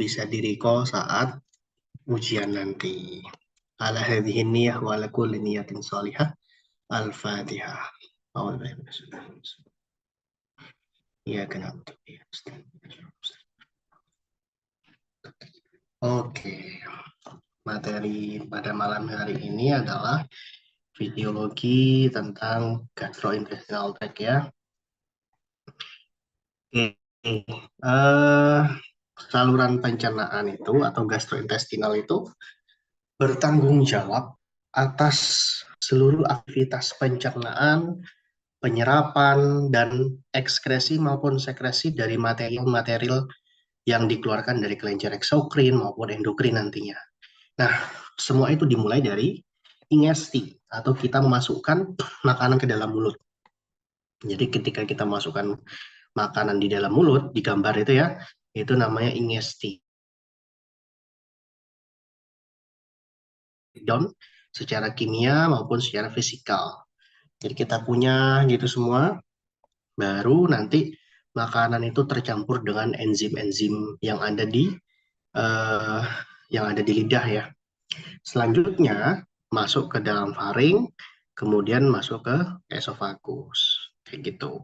bisa di-recall saat ujian nanti. Ala hadhihi niyah wa ala kulli niyatin shalihah. Al-Fatihah. Iya, kenapa? Oke, materi pada malam hari ini adalah videologi tentang gastrointestinal tract ya. Oke, saluran pencernaan itu atau gastrointestinal itu bertanggung jawab atas seluruh aktivitas pencernaan, penyerapan, dan ekskresi maupun sekresi dari material-material yang dikeluarkan dari kelenjar eksokrin maupun endokrin nantinya. Nah, semua itu dimulai dari ingesti atau kita memasukkan makanan ke dalam mulut. Jadi ketika kita masukkan makanan di dalam mulut, di gambar itu ya, itu namanya ingesti. Down secara kimia maupun secara fisikal. Jadi kita punya gitu semua, baru nanti makanan itu tercampur dengan enzim-enzim yang ada di uh, lidah ya. Selanjutnya masuk ke dalam faring, kemudian masuk ke esofagus, kayak gitu.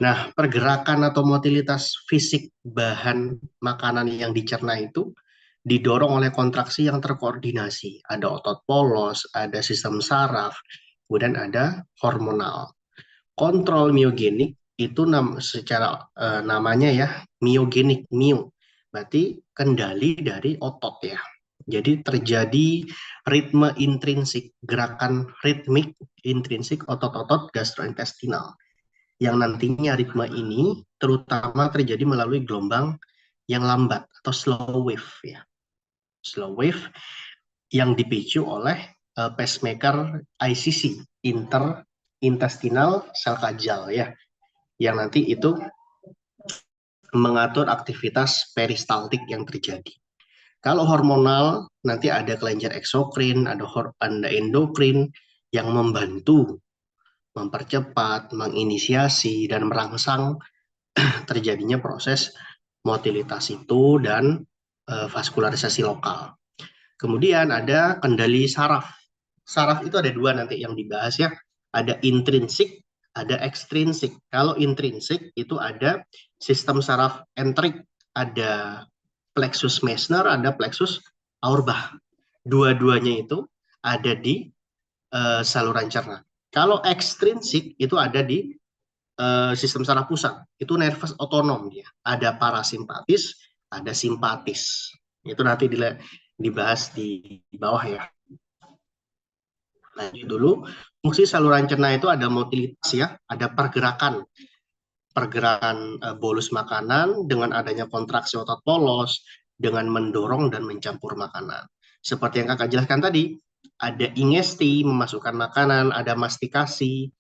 Nah, pergerakan atau motilitas fisik bahan makanan yang dicerna itu didorong oleh kontraksi yang terkoordinasi. Ada otot polos, ada sistem saraf, kemudian ada hormonal. Kontrol miogenik itu secara namanya ya, miogenik, mio. Berarti kendali dari otot ya. Jadi terjadi ritme intrinsik, gerakan ritmik intrinsik otot-otot gastrointestinal. Yang nantinya ritme ini terutama terjadi melalui gelombang yang lambat atau slow wave ya. Slow wave yang dipicu oleh pacemaker ICC, intestinal cell kajal ya, yang nanti itu mengatur aktivitas peristaltik yang terjadi. Kalau hormonal, nanti ada kelenjar eksokrin, ada endokrin yang membantu, mempercepat, menginisiasi, dan merangsang terjadinya proses motilitas itu dan vaskularisasi lokal. Kemudian ada kendali saraf. Saraf itu ada dua nanti yang dibahas ya. Ada intrinsik, ada ekstrinsik. Kalau intrinsik itu ada sistem saraf entrik, ada plexus Meissner, ada plexus Auerbach. Dua-duanya itu ada di saluran cerna. Kalau ekstrinsik itu ada di sistem saraf pusat. Itu nervus otonom dia. Ada parasimpatis, ada simpatis. Itu nanti dibahas di bawah ya. Nah, dulu fungsi saluran cerna itu ada motilitas ya, ada pergerakan bolus makanan dengan adanya kontraksi otot polos dengan mendorong dan mencampur makanan. Seperti yang kakak jelaskan tadi, ada ingesti memasukkan makanan, ada mastikasi,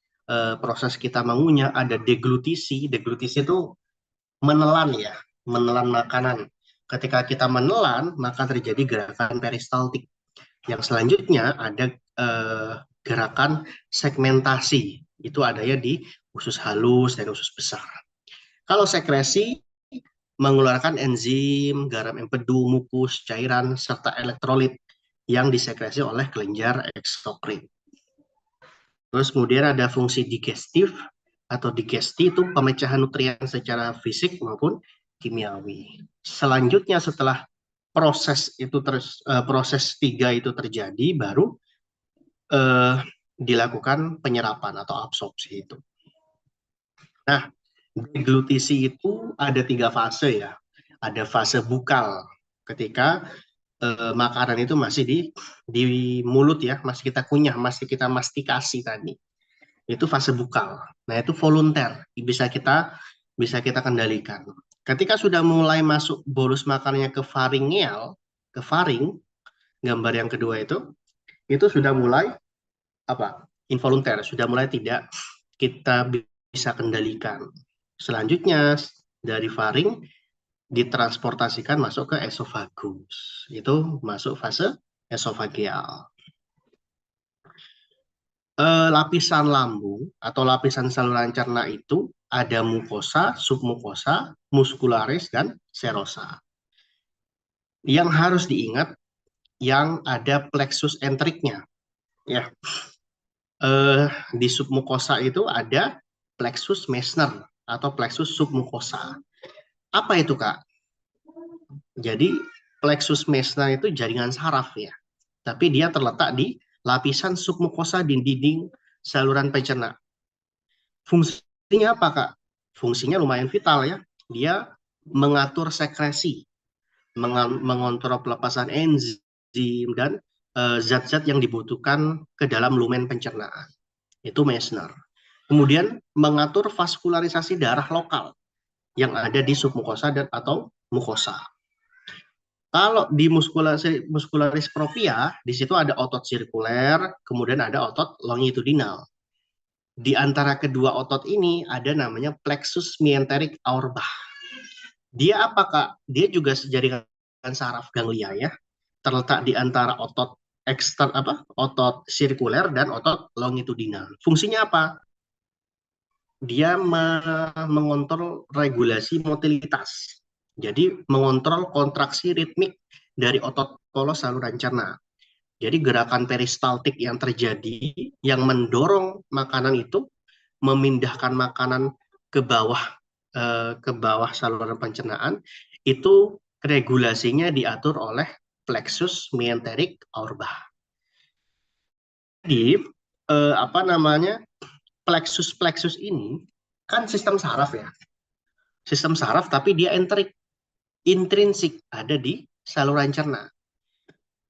proses kita mengunyah, ada deglutisi. Deglutisi itu menelan ya, menelan makanan. Ketika kita menelan, maka terjadi gerakan peristaltik. Yang selanjutnya ada gerakan segmentasi. Itu adanya di usus halus dan usus besar. Kalau sekresi mengeluarkan enzim, garam empedu, mukus, cairan, serta elektrolit yang disekresi oleh kelenjar eksokrin. Terus kemudian ada fungsi digestif atau digesti itu pemecahan nutrien secara fisik maupun kimiawi. Selanjutnya setelah proses 3 itu terjadi, baru dilakukan penyerapan atau absorpsi itu. Nah, deglutisi itu ada 3 fase ya. Ada fase bukal ketika makanan itu masih di mulut ya, masih kita kunyah, masih kita mastikasi tadi. Itu fase bukal. Nah, itu volunter, bisa kita kendalikan. Ketika sudah mulai masuk bolus makanannya ke faringeal, ke faring, gambar yang kedua itu sudah mulai apa? Involunter, sudah mulai tidak kita bisa kendalikan. Selanjutnya dari faring ditransportasikan masuk ke esofagus. Itu masuk fase esofageal. Lapisan lambung atau lapisan saluran cerna itu ada mukosa, submukosa, muskularis, dan serosa. Yang harus diingat yang ada plexus entericnya ya. Di submukosa itu ada plexus Meissner atau plexus submukosa. Apa itu, Kak? Jadi plexus Meissner itu jaringan saraf ya, tapi dia terletak di lapisan submukosa di dinding saluran pencerna. Fungsinya apa, Kak? Fungsinya lumayan vital ya. Dia mengatur sekresi, mengontrol pelepasan enzim dan zat-zat yang dibutuhkan ke dalam lumen pencernaan. Itu Meissner. Kemudian mengatur vaskularisasi darah lokal yang ada di submukosa dan atau mukosa. Kalau di muskularis propria, di situ ada otot sirkuler, kemudian ada otot longitudinal. Di antara kedua otot ini ada namanya plexus myenteric aurbach. Dia apa, Kak? Dia juga jaringan saraf ganglia ya, terletak di antara otot otot sirkuler dan otot longitudinal. Fungsinya apa? Dia mengontrol regulasi motilitas. Jadi mengontrol kontraksi ritmik dari otot polos saluran cerna. Jadi gerakan peristaltik yang terjadi yang mendorong makanan itu memindahkan makanan ke bawah saluran pencernaan itu regulasinya diatur oleh plexus myenteric aurbach. Jadi apa namanya plexus ini kan sistem saraf ya, sistem saraf tapi dia enterik, intrinsik ada di saluran cerna.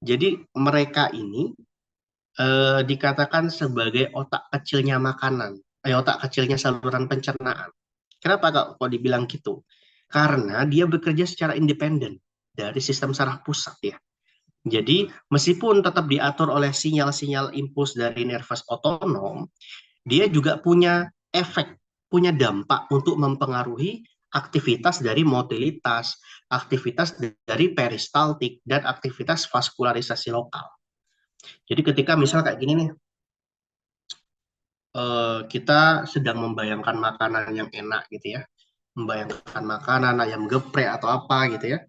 Jadi mereka ini dikatakan sebagai otak kecilnya makanan, otak kecilnya saluran pencernaan. Kenapa kok dibilang gitu? Karena dia bekerja secara independen dari sistem saraf pusat ya. Jadi meskipun tetap diatur oleh sinyal-sinyal impuls dari nervus otonom, dia juga punya efek, punya dampak untuk mempengaruhi aktivitas dari motilitas, aktivitas dari peristaltik, dan aktivitas vaskularisasi lokal. Jadi ketika misal kayak gini nih, kita sedang membayangkan makanan yang enak gitu ya, membayangkan makanan ayam geprek atau apa gitu ya,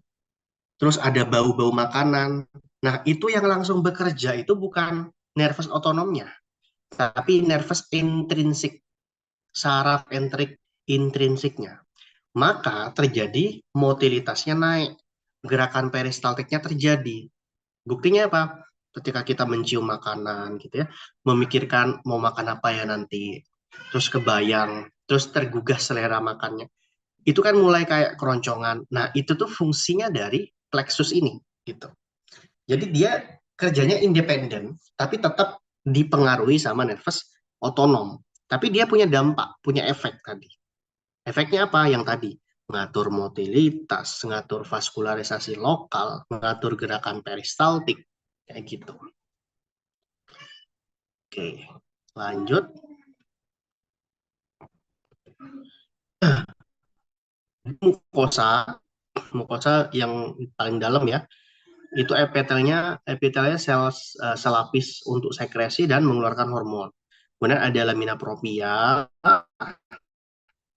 terus ada bau-bau makanan. Nah, itu yang langsung bekerja itu bukan nervus otonomnya, tapi nervus intrinsik, saraf entrik intrinsiknya. Maka terjadi motilitasnya naik, gerakan peristaltiknya terjadi. Buktinya apa? Ketika kita mencium makanan gitu ya, memikirkan mau makan apa ya nanti, terus kebayang, terus tergugah selera makannya. Itu kan mulai kayak keroncongan. Nah, itu tuh fungsinya dari plexus ini gitu. Jadi dia kerjanya independen, tapi tetap dipengaruhi sama nervus otonom. Tapi dia punya dampak, punya efek tadi. Efeknya apa? Yang tadi, mengatur motilitas, mengatur vaskularisasi lokal, mengatur gerakan peristaltik, kayak gitu. Oke, lanjut. Mukosa, mukosa yang paling dalam ya, itu epitelnya sel lapis untuk sekresi dan mengeluarkan hormon. Kemudian ada lamina propria,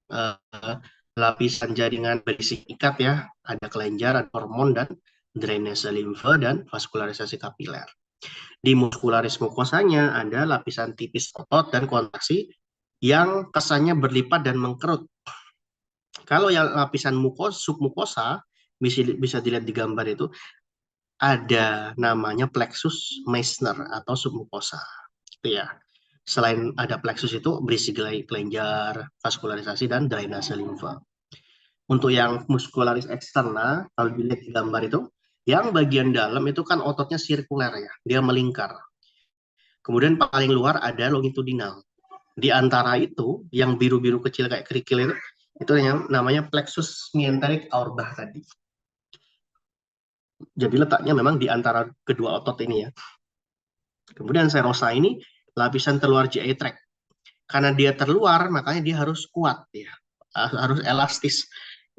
eh, lapisan jaringan berisi ikat ya, ada kelenjar, ada hormon dan drainase limfe dan vaskularisasi kapiler. Di muskularis mukosanya ada lapisan tipis otot dan kontraksi yang kesannya berlipat dan mengkerut. Kalau yang lapisan submukosa bisa dilihat di gambar itu ada namanya plexus Meissner atau submukosa. Itu ya. Selain ada plexus itu berisi kelenjar, vaskularisasi dan drainase limfa. Untuk yang muskularis eksterna, kalau dilihat di gambar itu, yang bagian dalam itu kan ototnya sirkuler ya, dia melingkar. Kemudian paling luar ada longitudinal. Di antara itu, yang biru-biru kecil kayak kerikil itu yang namanya plexus myenteric aurbach tadi. Jadi letaknya memang di antara kedua otot ini ya. Kemudian serosa ini lapisan terluar GI tract. Karena dia terluar, makanya dia harus kuat ya, harus elastis.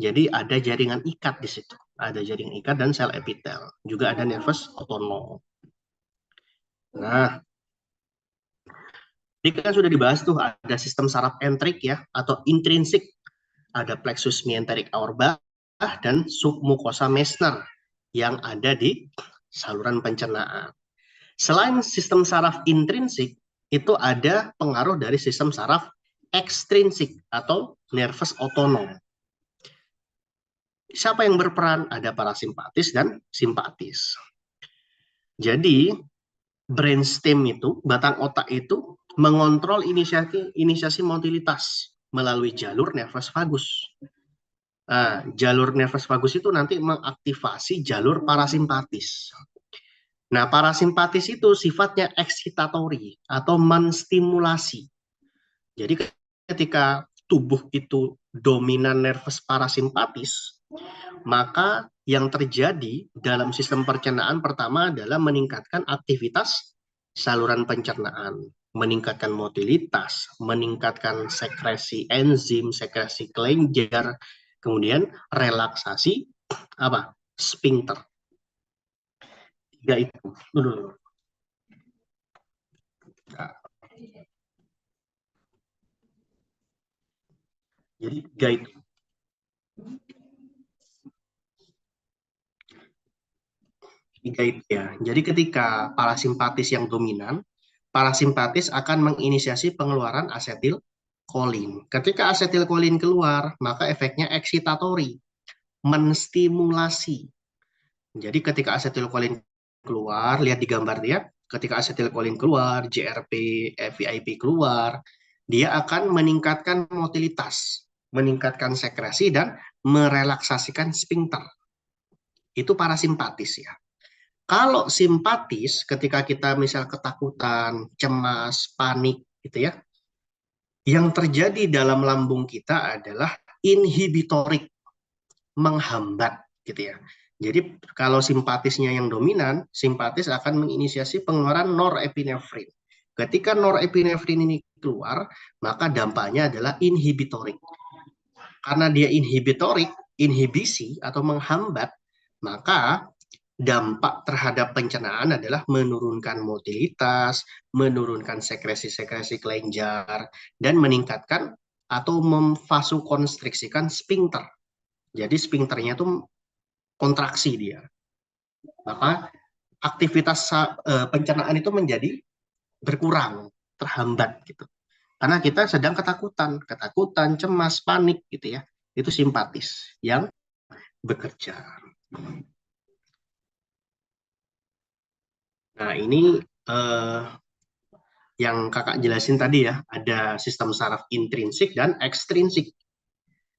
Jadi ada jaringan ikat di situ, ada jaringan ikat dan sel epitel. Juga ada nervus otonom. Nah, ini kan sudah dibahas tuh ada sistem saraf entrik ya atau intrinsik, ada plexus myenteric aurbach dan submucosa Meissner. yang ada di saluran pencernaan. Selain sistem saraf intrinsik, itu ada pengaruh dari sistem saraf ekstrinsik atau nervus otonom. Siapa yang berperan? Ada parasimpatis dan simpatis. Jadi, brainstem itu, batang otak itu, mengontrol inisiasi motilitas melalui jalur nervus vagus. Nah, jalur nervus vagus itu nanti mengaktifasi jalur parasimpatis. Nah, parasimpatis itu sifatnya eksitatori atau menstimulasi. Jadi ketika tubuh itu dominan nervus parasimpatis, maka yang terjadi dalam sistem pencernaan pertama adalah meningkatkan aktivitas saluran pencernaan, meningkatkan motilitas, meningkatkan sekresi enzim, sekresi kelenjar, kemudian relaksasi apa? Sphincter. Tiga itu. Dulu. Nah, jadi tiga itu. Tiga itu ya. Jadi ketika parasimpatis yang dominan, parasimpatis akan menginisiasi pengeluaran asetilkolin. Ketika asetilkolin keluar, maka efeknya eksitatori, menstimulasi. Jadi ketika asetilkolin keluar, lihat di gambar dia, ketika asetilkolin keluar, JRP, VIP keluar, dia akan meningkatkan motilitas, meningkatkan sekresi dan merelaksasikan sphincter. Itu parasimpatis ya. Kalau simpatis, ketika kita misal ketakutan, cemas, panik, gitu ya, yang terjadi dalam lambung kita adalah inhibitorik, menghambat, gitu ya. Jadi kalau simpatisnya yang dominan, simpatis akan menginisiasi pengeluaran norepinefrin. Ketika norepinefrin ini keluar, maka dampaknya adalah inhibitorik. Karena dia inhibitorik, inhibisi atau menghambat, maka dampak terhadap pencernaan adalah menurunkan motilitas, menurunkan sekresi-sekresi kelenjar, dan meningkatkan atau memvasokonstriksikan sphincter. Jadi sphincternya itu kontraksi dia. Maka aktivitas pencernaan itu menjadi berkurang, terhambat gitu. Karena kita sedang ketakutan, cemas, panik gitu ya. Itu simpatis yang bekerja. Nah, ini eh, yang kakak jelasin tadi ya, ada sistem saraf intrinsik dan ekstrinsik.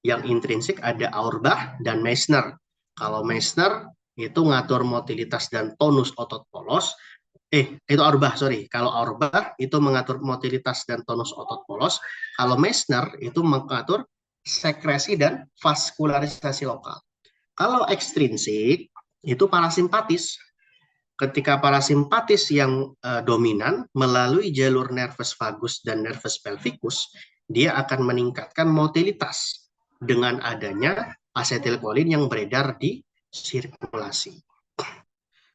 Yang intrinsik ada Auerbach dan Meissner. Kalau Meissner itu ngatur motilitas dan tonus otot polos. Itu Auerbach, sorry. Kalau Auerbach itu mengatur motilitas dan tonus otot polos. Kalau Meissner itu mengatur sekresi dan vaskularisasi lokal. Kalau ekstrinsik itu parasimpatis. Ketika parasimpatis yang dominan melalui jalur nervus vagus dan nervus pelvikus, dia akan meningkatkan motilitas dengan adanya asetilkolin yang beredar di sirkulasi.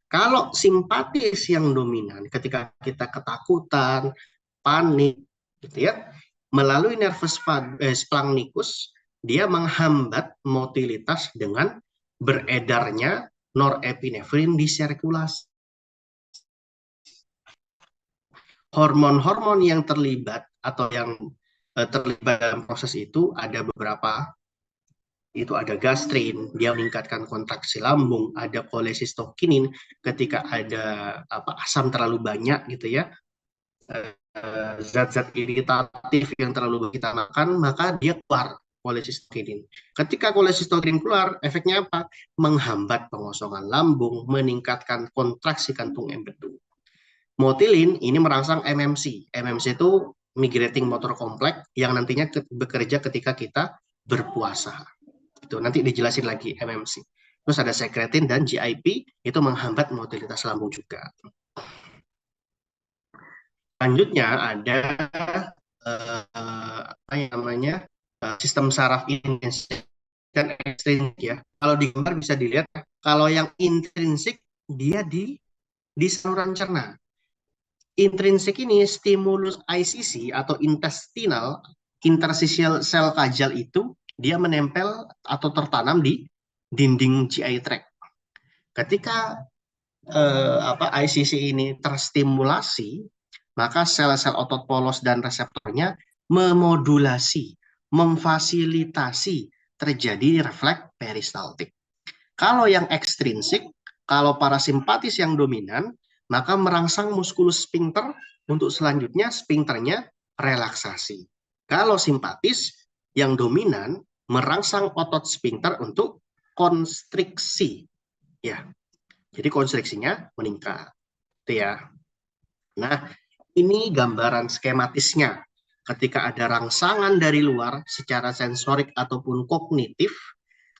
Kalau simpatis yang dominan, ketika kita ketakutan, panik, gitu ya, melalui nervus splanchnicus, dia menghambat motilitas dengan beredarnya norepinefrin di sirkulasi. Hormon-hormon yang terlibat atau yang terlibat dalam proses itu ada beberapa. Itu ada gastrin, dia meningkatkan kontraksi lambung, ada kolesistokinin ketika ada asam terlalu banyak gitu ya, zat-zat iritatif yang terlalu kita makan, maka dia keluar kolesistokinin. Ketika kolesistokinin keluar, efeknya apa? Menghambat pengosongan lambung, meningkatkan kontraksi kantung empedu. Motilin ini merangsang MMC. MMC itu migrating motor complex yang nantinya bekerja ketika kita berpuasa. Itu nanti dijelasin lagi MMC. Terus ada sekretin dan GIP itu menghambat motilitas lambung juga. Selanjutnya ada apa yang namanya sistem saraf intrinsik dan ekstrinsik ya. Kalau di gambar bisa dilihat, kalau yang intrinsik dia di saluran cerna. Intrinsik ini stimulus ICC atau intestinal interstitial sel kajal itu dia menempel atau tertanam di dinding GI tract. Ketika ICC ini terstimulasi, maka sel-sel otot polos dan reseptornya memodulasi, memfasilitasi terjadi refleks peristaltik. Kalau yang ekstrinsik, kalau parasimpatis yang dominan, maka merangsang muskulus sphincter untuk selanjutnya sphincternya relaksasi. Kalau simpatis yang dominan merangsang otot sphincter untuk konstriksi. Ya, jadi konstriksinya meningkat. Itu ya. Nah, ini gambaran skematisnya. Ketika ada rangsangan dari luar secara sensorik ataupun kognitif,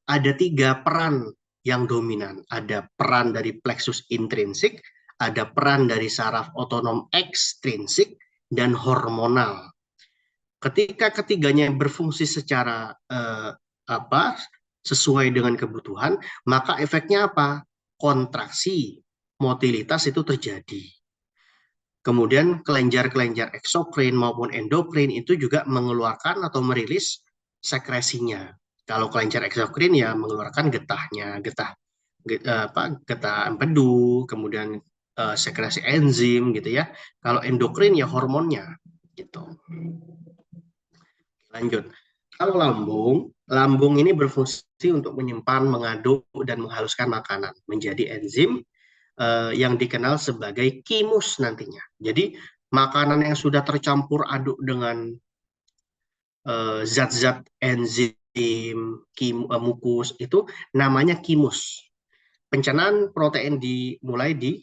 ada 3 peran yang dominan. Ada peran dari plexus intrinsik, ada peran dari saraf otonom ekstrinsik, dan hormonal. Ketika ketiganya berfungsi secara sesuai dengan kebutuhan, maka efeknya apa? Kontraksi, motilitas itu terjadi. Kemudian kelenjar-kelenjar eksokrin maupun endokrin itu juga mengeluarkan atau merilis sekresinya. Kalau kelenjar eksokrin ya mengeluarkan getahnya, getah empedu, kemudian sekresi enzim gitu ya. Kalau endokrin ya hormonnya gitu. Lanjut. Kalau lambung ini berfungsi untuk menyimpan, mengaduk, dan menghaluskan makanan menjadi enzim yang dikenal sebagai kimus nantinya. Jadi makanan yang sudah tercampur aduk dengan zat-zat enzim, mukus itu namanya kimus. Pencernaan protein dimulai di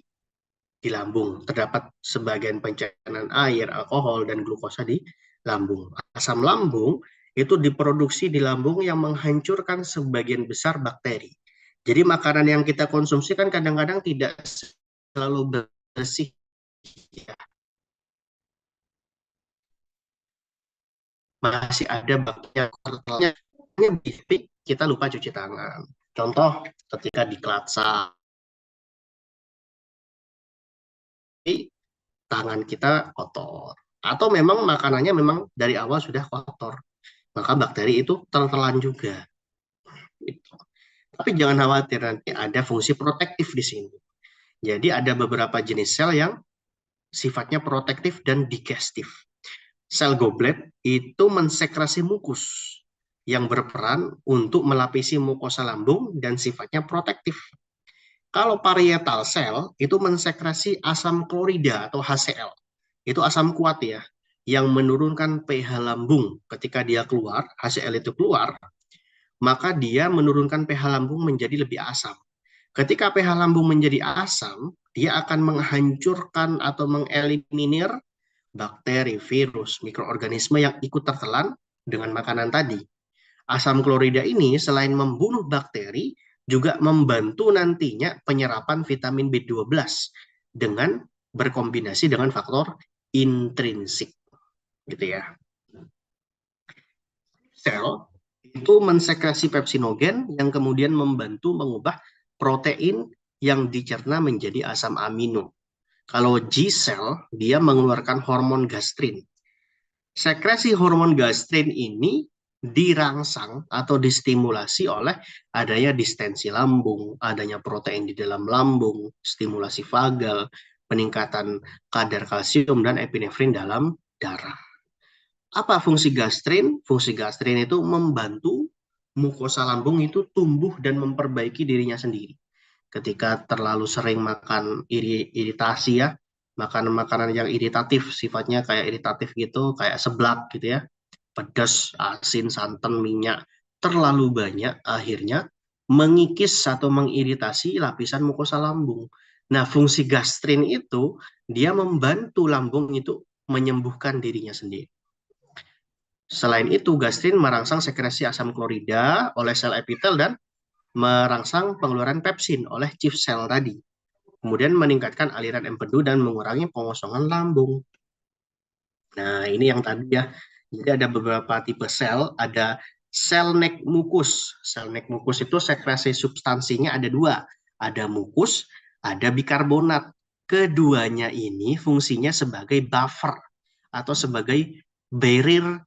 lambung. Terdapat sebagian pencernaan air, alkohol, dan glukosa di lambung. Asam lambung itu diproduksi di lambung yang menghancurkan sebagian besar bakteri. Jadi makanan yang kita konsumsi kan kadang-kadang tidak selalu bersih. Ya. Masih ada bakteri kita lupa cuci tangan. Contoh ketika di Klatsa, tangan kita kotor. Atau memang makanannya memang dari awal sudah kotor. Maka bakteri itu tertelan juga. Gitu. Tapi jangan khawatir, nanti ada fungsi protektif di sini. Jadi ada beberapa jenis sel yang sifatnya protektif dan digestif. Sel goblet itu mensekresi mukus yang berperan untuk melapisi mukosa lambung dan sifatnya protektif. Kalau parietal sel itu mensekresi asam klorida atau HCl. Itu asam kuat ya, yang menurunkan pH lambung. Ketika dia keluar, HCl itu keluar, maka dia menurunkan pH lambung menjadi lebih asam. Ketika pH lambung menjadi asam, dia akan menghancurkan atau mengeliminir bakteri, virus, mikroorganisme yang ikut tertelan dengan makanan tadi. Asam klorida ini selain membunuh bakteri, juga membantu nantinya penyerapan vitamin B12 dengan berkombinasi dengan faktor intrinsik. Gitu ya. Sel itu mensekresi pepsinogen yang kemudian membantu mengubah protein yang dicerna menjadi asam amino. Kalau G-cell, dia mengeluarkan hormon gastrin. Sekresi hormon gastrin ini dirangsang atau distimulasi oleh adanya distensi lambung, adanya protein di dalam lambung, stimulasi vagal, peningkatan kadar kalsium dan epinefrin dalam darah. Apa fungsi gastrin? Fungsi gastrin itu membantu mukosa lambung itu tumbuh dan memperbaiki dirinya sendiri. Ketika terlalu sering makan iritasi ya, makanan-makanan yang iritatif, sifatnya kayak iritatif gitu, kayak seblak gitu ya, pedas, asin, santan, minyak, terlalu banyak, akhirnya mengikis atau mengiritasi lapisan mukosa lambung. Nah, fungsi gastrin itu, dia membantu lambung itu menyembuhkan dirinya sendiri. Selain itu, gastrin merangsang sekresi asam klorida oleh sel epitel dan merangsang pengeluaran pepsin oleh chief cell tadi. Kemudian meningkatkan aliran empedu dan mengurangi pengosongan lambung. Nah, ini yang tadi ya. Jadi ada beberapa tipe sel, ada sel neck mukus. Sel neck mukus itu sekresi substansinya ada 2. Ada mukus, ada bikarbonat. Keduanya ini fungsinya sebagai buffer atau sebagai barrier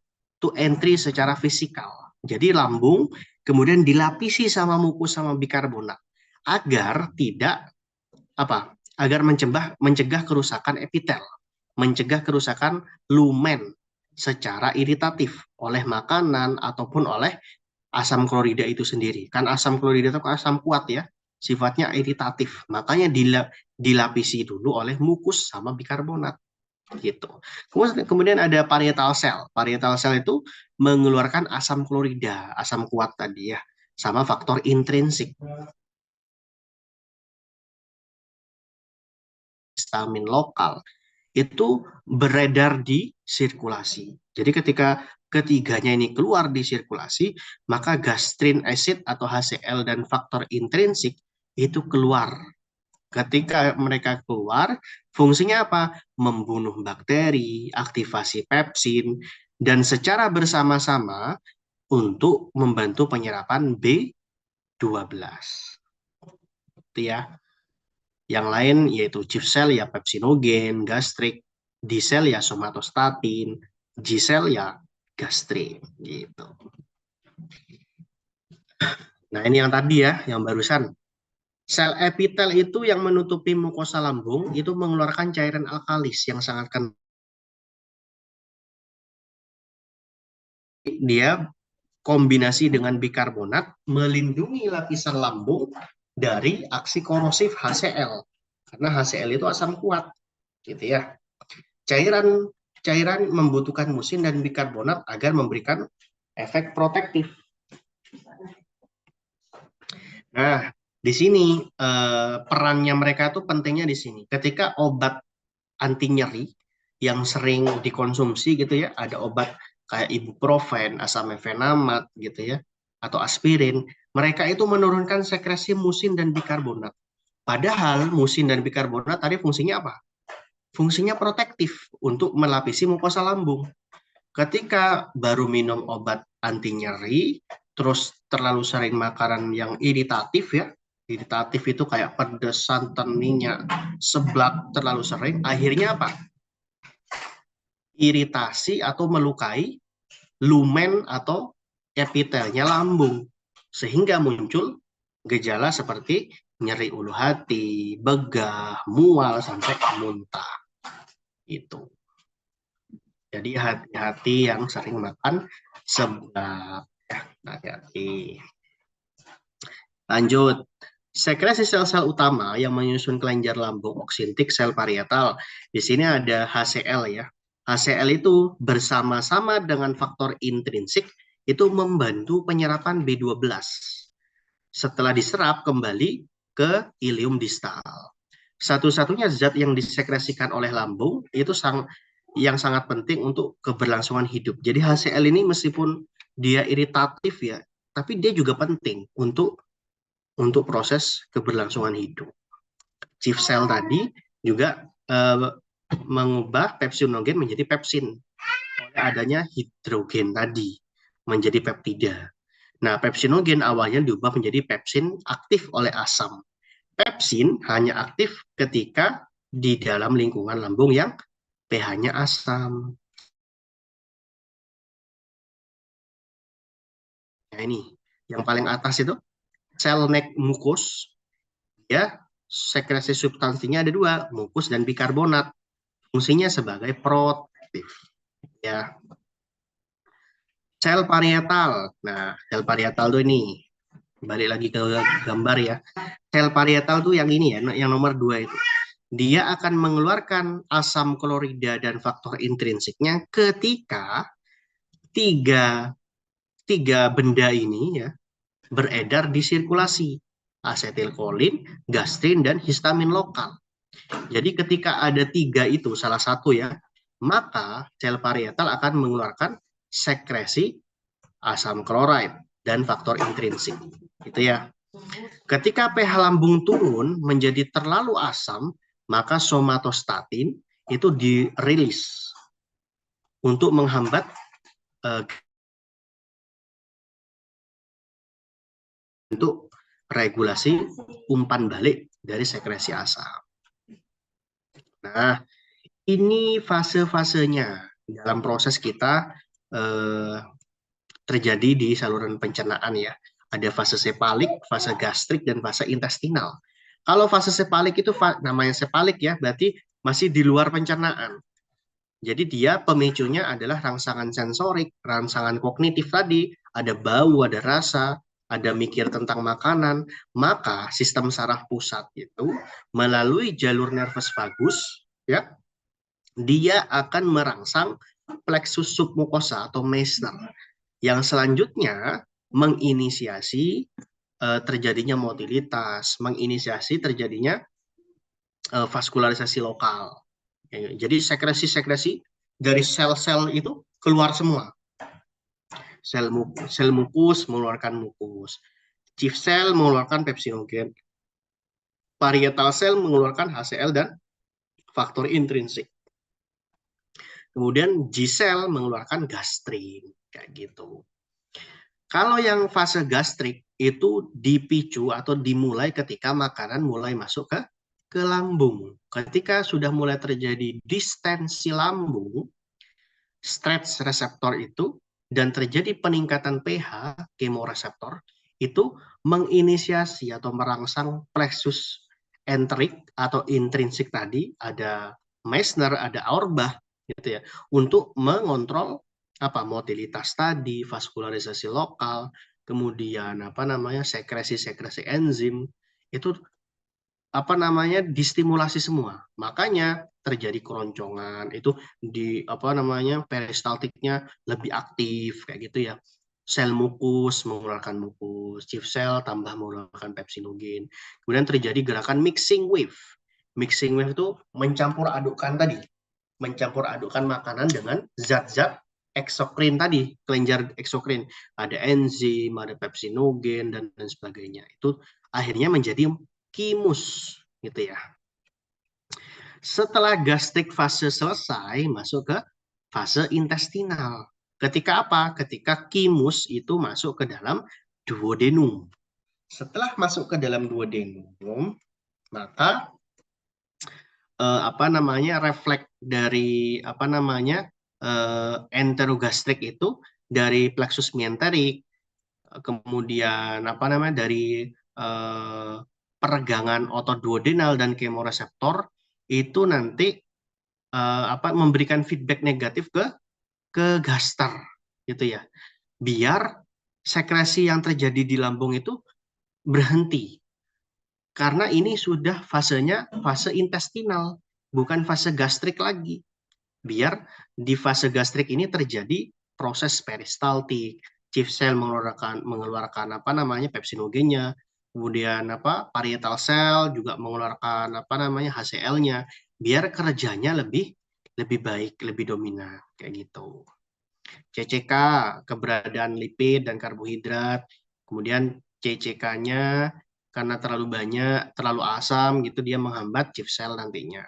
to entry secara fisikal. Jadi lambung kemudian dilapisi sama mukus sama bikarbonat. agar tidak agar mencegah kerusakan epitel, mencegah kerusakan lumen secara iritatif oleh makanan ataupun oleh asam klorida itu sendiri. Kan asam klorida itu asam kuat ya, sifatnya iritatif. Makanya dilapisi dulu oleh mukus sama bikarbonat gitu. Kemudian ada parietal cell. Parietal cell itu mengeluarkan asam klorida, asam kuat tadi ya, sama faktor intrinsik. Histamin lokal itu beredar di sirkulasi. Jadi ketika ketiganya ini keluar di sirkulasi, maka gastrin acid atau HCl dan faktor intrinsik itu keluar. Ketika mereka keluar, fungsinya apa? Membunuh bakteri, aktivasi pepsin, dan secara bersama-sama untuk membantu penyerapan B12. Itu ya. Yang lain yaitu chief cell ya pepsinogen, gastrik, D cell ya somatostatin, G cell ya gastrin gitu. Nah, ini yang tadi ya, yang barusan. Sel epitel itu yang menutupi mukosa lambung itu mengeluarkan cairan alkalis yang sangat kental. Dia kombinasi dengan bikarbonat melindungi lapisan lambung dari aksi korosif HCl. Karena HCl itu asam kuat, gitu ya. Cairan membutuhkan musin dan bikarbonat agar memberikan efek protektif. Nah, di sini perannya mereka tuh pentingnya di sini. Ketika obat anti nyeri yang sering dikonsumsi gitu ya, ada obat kayak ibuprofen, asam mefenamat gitu ya, atau aspirin, mereka itu menurunkan sekresi musin dan bikarbonat. Padahal musin dan bikarbonat tadi fungsinya apa? Fungsinya protektif untuk melapisi mukosa lambung. Ketika baru minum obat anti nyeri, terus terlalu sering makanan yang iritatif ya, iritatif itu kayak pedas, santan, minyak, seblak terlalu sering, akhirnya apa? Iritasi atau melukai lumen atau epitelnya lambung, sehingga muncul gejala seperti nyeri ulu hati, begah, mual, sampai muntah. Itu. Jadi hati-hati yang sering makan seblak. Ya, hati-hati. Lanjut. Sekresi sel-sel utama yang menyusun kelenjar lambung oksintik sel parietal. Di sini ada HCl ya. HCl itu bersama-sama dengan faktor intrinsik itu membantu penyerapan B12. Setelah diserap kembali ke ilium distal. Satu-satunya zat yang disekresikan oleh lambung itu yang sangat penting untuk keberlangsungan hidup. Jadi HCl ini meskipun dia iritatif ya, tapi dia juga penting untuk proses keberlangsungan hidup. Chief cell tadi juga mengubah pepsinogen menjadi pepsin oleh adanya hidrogen tadi menjadi peptida. Nah, pepsinogen awalnya diubah menjadi pepsin aktif oleh asam. Pepsin hanya aktif ketika di dalam lingkungan lambung yang pH-nya asam. Nah, ini yang paling atas itu sel neck mukus ya, sekresi substansinya ada dua, mukus dan bikarbonat. Fungsinya sebagai protektif ya. Sel parietal. Nah, sel parietal tuh ini balik lagi ke gambar ya. Sel parietal tuh yang ini ya, yang nomor 2 itu. Dia akan mengeluarkan asam klorida dan faktor intrinsiknya ketika tiga benda ini ya beredar di sirkulasi, asetilkolin, gastrin, dan histamin lokal. Jadi ketika ada tiga itu, salah satu ya, maka sel parietal akan mengeluarkan sekresi asam klorida dan faktor intrinsik. Gitu ya. Ketika pH lambung turun menjadi terlalu asam, maka somatostatin itu dirilis untuk menghambat untuk regulasi umpan balik dari sekresi asam. Nah, ini fase-fasenya dalam proses kita terjadi di saluran pencernaan ya. Ada fase sepalik, fase gastrik, dan fase intestinal. Kalau fase sepalik itu namanya sepalik ya, berarti masih di luar pencernaan. Jadi dia pemicunya adalah rangsangan sensorik, rangsangan kognitif tadi, ada bau, ada rasa, ada mikir tentang makanan, maka sistem saraf pusat itu melalui jalur nervus vagus, ya, dia akan merangsang plexus submucosa atau Meissner, yang selanjutnya menginisiasi terjadinya motilitas, menginisiasi terjadinya vaskularisasi lokal. Jadi sekresi-sekresi dari sel-sel itu keluar semua. Sel mukus mengeluarkan mukus. Chief cell mengeluarkan pepsinogen. Parietal cell mengeluarkan HCl dan faktor intrinsik. Kemudian G cell mengeluarkan gastrin, kayak gitu. Kalau yang fase gastrik itu dipicu atau dimulai ketika makanan mulai masuk ke lambung. Ketika sudah mulai terjadi distensi lambung, stretch reseptor itu, dan terjadi peningkatan pH, kemoreseptor, itu menginisiasi atau merangsang plexus enterik atau intrinsik tadi, ada Meissner, ada Auerbach, gitu ya, untuk mengontrol motilitas tadi, vaskularisasi lokal, kemudian sekresi-sekresi enzim, itu distimulasi semua. Makanya terjadi keroncongan, itu di peristaltiknya lebih aktif kayak gitu ya. Sel mukus mengeluarkan mukus, chief cell tambah mengeluarkan pepsinogen. Kemudian terjadi gerakan mixing wave. Mixing wave itu mencampur adukkan tadi, mencampur adukkan makanan dengan zat-zat eksokrin tadi, kelenjar eksokrin. Ada enzim, ada pepsinogen, dan sebagainya. Itu akhirnya menjadi kimus, gitu ya. Setelah gastrik fase selesai, masuk ke fase intestinal. Ketika apa? Ketika kimus itu masuk ke dalam duodenum. Setelah masuk ke dalam duodenum, maka refleks dari enterogastrik itu dari plexus myenterik, kemudian dari peregangan otot duodenal dan kemoreseptor itu nanti memberikan feedback negatif ke gaster, gitu ya, biar sekresi yang terjadi di lambung itu berhenti, karena ini sudah fasenya fase intestinal, bukan fase gastrik lagi. Biar di fase gastrik ini terjadi proses peristaltik, chief cell mengeluarkan pepsinogennya, kemudian parietal cell juga mengeluarkan HCl-nya, biar kerjanya lebih baik, lebih dominan kayak gitu. CCK, keberadaan lipid dan karbohidrat, kemudian CCK-nya karena terlalu banyak, terlalu asam gitu, dia menghambat chief cell nantinya.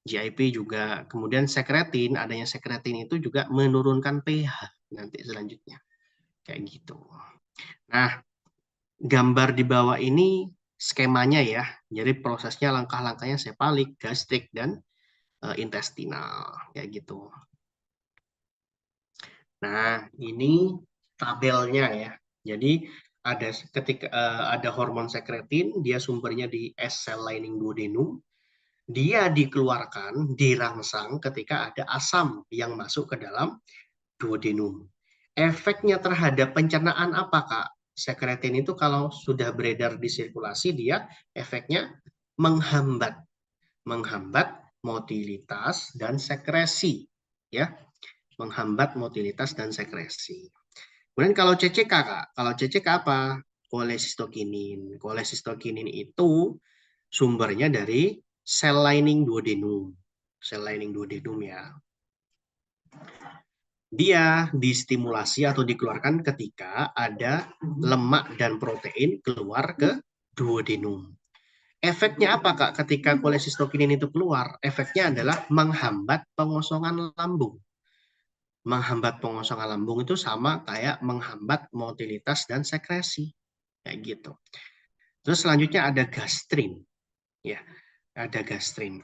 GIP juga, kemudian sekretin, adanya sekretin itu juga menurunkan pH nanti selanjutnya, kayak gitu. Nah, gambar di bawah ini skemanya ya, jadi prosesnya langkah-langkahnya sepalik, gastrik, dan intestinal, kayak gitu. Nah, ini tabelnya ya. Jadi ada hormon sekretin, dia sumbernya di S cell lining duodenum. Dia dikeluarkan, dirangsang ketika ada asam yang masuk ke dalam duodenum. Efeknya terhadap pencernaan apa, Kak? Sekretin itu kalau sudah beredar di sirkulasi, dia efeknya menghambat motilitas dan sekresi, ya, menghambat motilitas dan sekresi. Kemudian kalau CCK, Kak, kalau CCK apa? Kolesistokinin. Kolesistokinin itu sumbernya dari sel lining duodenum. Sel lining duodenum ya. Dia distimulasi atau dikeluarkan ketika ada lemak dan protein keluar ke duodenum. Efeknya apa, Kak, ketika kolesistokinin itu keluar? Efeknya adalah menghambat pengosongan lambung. Menghambat pengosongan lambung itu sama kayak menghambat motilitas dan sekresi. Kayak gitu. Terus selanjutnya ada gastrin. Ya, ada gastrin.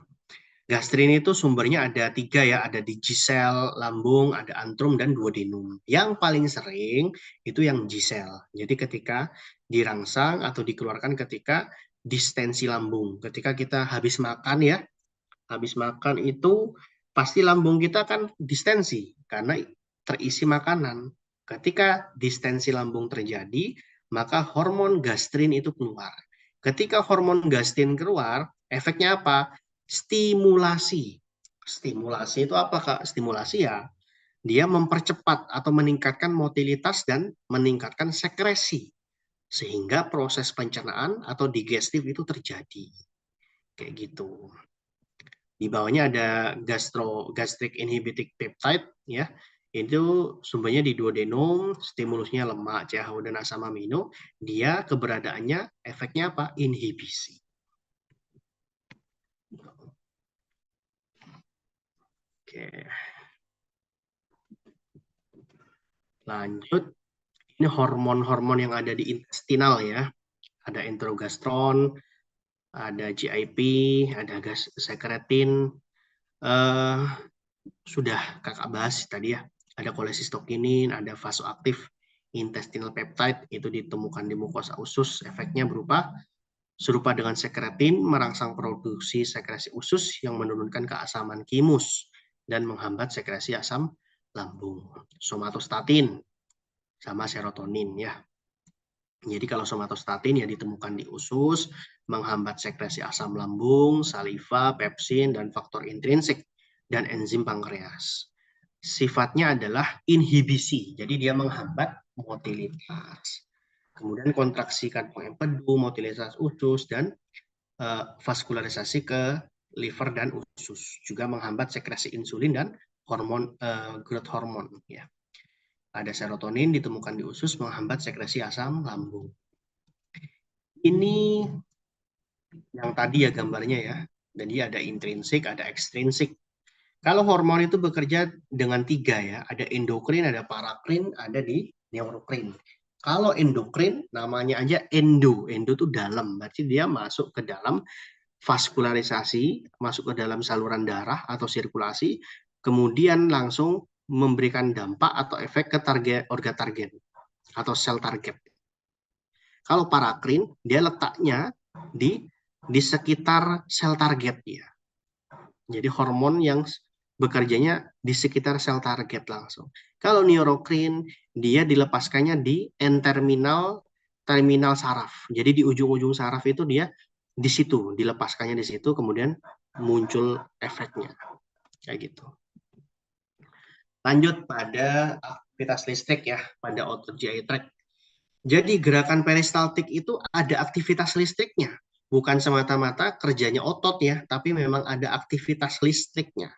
Gastrin itu sumbernya ada 3 ya, ada di gisel, lambung, ada antrum, dan duodenum. Yang paling sering itu yang gisel. Jadi ketika dirangsang atau dikeluarkan ketika distensi lambung. Ketika kita habis makan ya, habis makan itu pasti lambung kita kan distensi karena terisi makanan. Ketika distensi lambung terjadi, maka hormon gastrin itu keluar. Ketika hormon gastrin keluar, efeknya apa? Stimulasi. Stimulasi itu apa, Kak? Stimulasi ya, dia mempercepat atau meningkatkan motilitas dan meningkatkan sekresi. Sehingga proses pencernaan atau digestif itu terjadi. Kayak gitu. Di bawahnya ada gastric inhibiting peptide ya. Itu sumbernya di duodenum, stimulusnya lemak, CHO dan asam amino. Dia keberadaannya efeknya apa? Inhibisi. Oke. Lanjut, ini hormon-hormon yang ada di intestinal ya. Ada enterogastron, ada GIP, ada gas sekretin. Sudah kakak bahas tadi ya. Ada kolesistokinin, ada vasoaktif intestinal peptide, itu ditemukan di mukosa usus. Efeknya berupa serupa dengan sekretin, merangsang produksi sekresi usus yang menurunkan keasaman kimus dan menghambat sekresi asam lambung. Somatostatin sama serotonin ya. Jadi kalau somatostatin ya ditemukan di usus, menghambat sekresi asam lambung, saliva, pepsin, dan faktor intrinsik dan enzim pankreas. Sifatnya adalah inhibisi, jadi dia menghambat motilitas. Kemudian kontraksi kantong empedu, motilitas usus, dan vaskularisasi ke liver dan usus. Juga menghambat sekresi insulin dan hormon growth hormone. Ya. Ada serotonin ditemukan di usus menghambat sekresi asam lambung. Ini yang tadi ya gambarnya ya. Jadi ada intrinsik, ada ekstrinsik. Kalau hormon itu bekerja dengan 3 ya, ada endokrin, ada parakrin, ada di neurokrin. Kalau endokrin namanya aja endo itu dalam, berarti dia masuk ke dalam vaskularisasi, masuk ke dalam saluran darah atau sirkulasi, kemudian langsung memberikan dampak atau efek ke organ target atau sel target. Kalau parakrin, dia letaknya di sekitar sel target ya. Jadi hormon yang bekerjanya di sekitar sel target langsung. Kalau neurokrin, dia dilepaskannya di N-terminal saraf. Jadi di ujung-ujung saraf itu dia di situ, dilepaskannya di situ, kemudian muncul efeknya. Kayak gitu. Lanjut pada aktivitas listrik ya, pada otot GI tract. Jadi gerakan peristaltik itu ada aktivitas listriknya. Bukan semata-mata kerjanya otot ya, tapi memang ada aktivitas listriknya.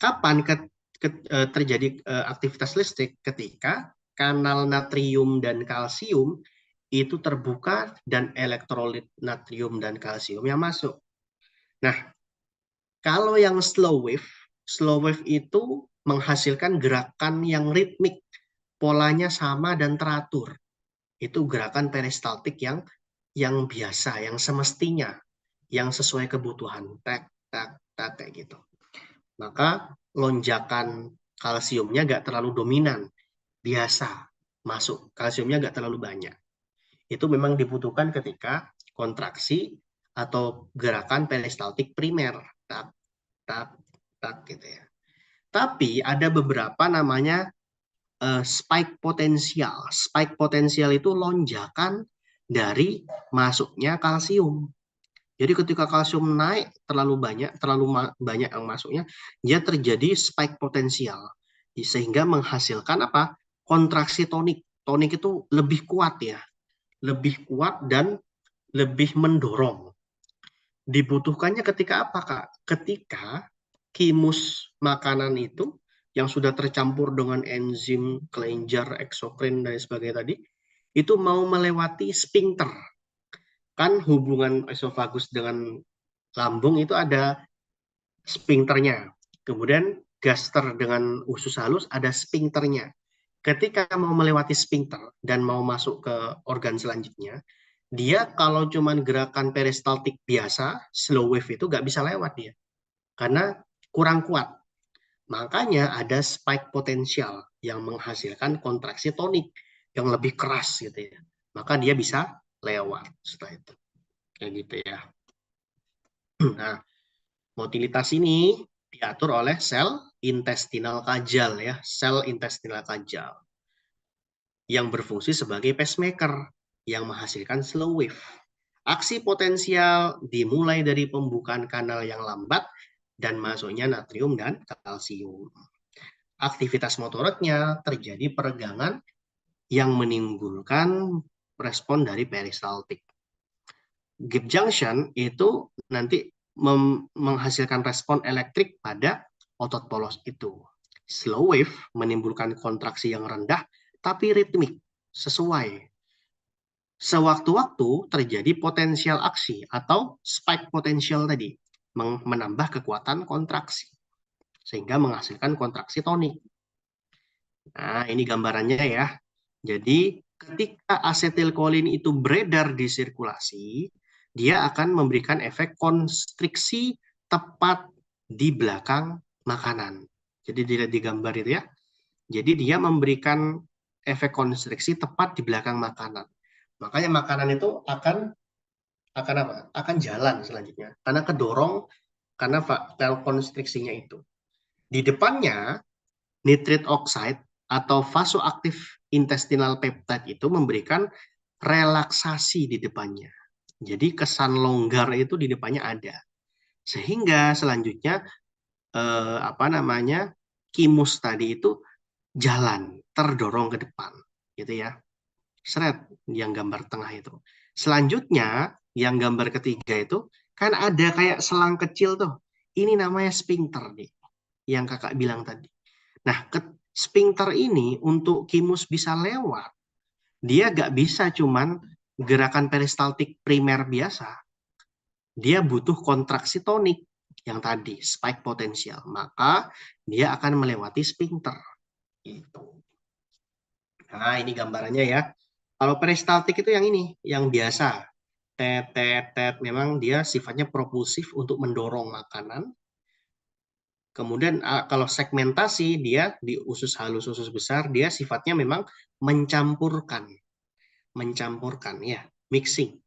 Kapan terjadi aktivitas listrik? Ketika kanal natrium dan kalsium itu terbuka dan elektrolit natrium dan kalsium yang masuk. Nah, kalau yang slow wave itu menghasilkan gerakan yang ritmik, polanya sama dan teratur. Itu gerakan peristaltik yang biasa, yang semestinya, yang sesuai kebutuhan. Tak, tak, tak, kayak gitu. Maka lonjakan kalsiumnya nggak terlalu dominan, biasa masuk. Kalsiumnya nggak terlalu banyak. Itu memang dibutuhkan ketika kontraksi atau gerakan peristaltik primer. Tak, tak, tak gitu ya. Tapi ada beberapa namanya spike potensial. Spike potensial itu lonjakan dari masuknya kalsium. Jadi ketika kalsium naik terlalu banyak yang masuknya, dia terjadi spike potensial. Sehingga menghasilkan apa? Kontraksi tonik. Tonik itu lebih kuat ya. Lebih kuat dan lebih mendorong. Dibutuhkannya ketika apa, Kak? Ketika kimus makanan itu yang sudah tercampur dengan enzim, kelenjar, eksokrin, dan sebagainya tadi, itu mau melewati sphincter. Kan hubungan esofagus dengan lambung itu ada sphincternya. Kemudian gaster dengan usus halus ada sphincternya. Ketika mau melewati sphincter dan mau masuk ke organ selanjutnya, dia kalau cuman gerakan peristaltik biasa, slow wave itu nggak bisa lewat dia. karena kurang kuat. Makanya ada spike potensial yang menghasilkan kontraksi tonik yang lebih keras gitu ya. Maka dia bisa lewat setelah itu. Kayak gitu ya. Nah, motilitas ini diatur oleh sel intestinal kajal ya, sel intestinal kajal yang berfungsi sebagai pacemaker yang menghasilkan slow wave. Aksi potensial dimulai dari pembukaan kanal yang lambat dan masuknya natrium dan kalsium. Aktivitas motoriknya terjadi peregangan yang menimbulkan respon dari peristaltik. Gap junction itu nanti menghasilkan respon elektrik pada otot polos itu. Slow wave menimbulkan kontraksi yang rendah tapi ritmik, sesuai. Sewaktu-waktu terjadi potensial aksi atau spike potensial tadi, menambah kekuatan kontraksi, sehingga menghasilkan kontraksi tonik. Nah, ini gambarannya ya. Jadi, ketika asetilkolin itu beredar di sirkulasi, dia akan memberikan efek konstriksi tepat di belakang makanan. Jadi, dilihat di gambar itu ya. Jadi, dia memberikan efek konstriksi tepat di belakang makanan. Makanya makanan itu akan apa? Akan jalan selanjutnya. Karena kedorong, karena konstriksinya itu. Di depannya, nitrate oxide atau vasoaktif intestinal peptide itu memberikan relaksasi di depannya. Jadi kesan longgar itu di depannya ada. Sehingga selanjutnya kimus tadi itu jalan, terdorong ke depan, gitu ya. Seret yang gambar tengah itu. Selanjutnya yang gambar ketiga itu kan ada kayak selang kecil tuh. Ini namanya sphincter nih, yang kakak bilang tadi. Nah, sphincter ini untuk kimus bisa lewat, dia gak bisa cuman gerakan peristaltik primer biasa. Dia butuh kontraksi tonik yang tadi, spike potensial. Maka dia akan melewati sphincter. Itu. Nah, ini gambarannya ya. Kalau peristaltik itu yang ini, yang biasa. Tet. Memang dia sifatnya propulsif untuk mendorong makanan. Kemudian kalau segmentasi dia di usus halus, usus besar, dia sifatnya memang mencampurkan ya, mixing.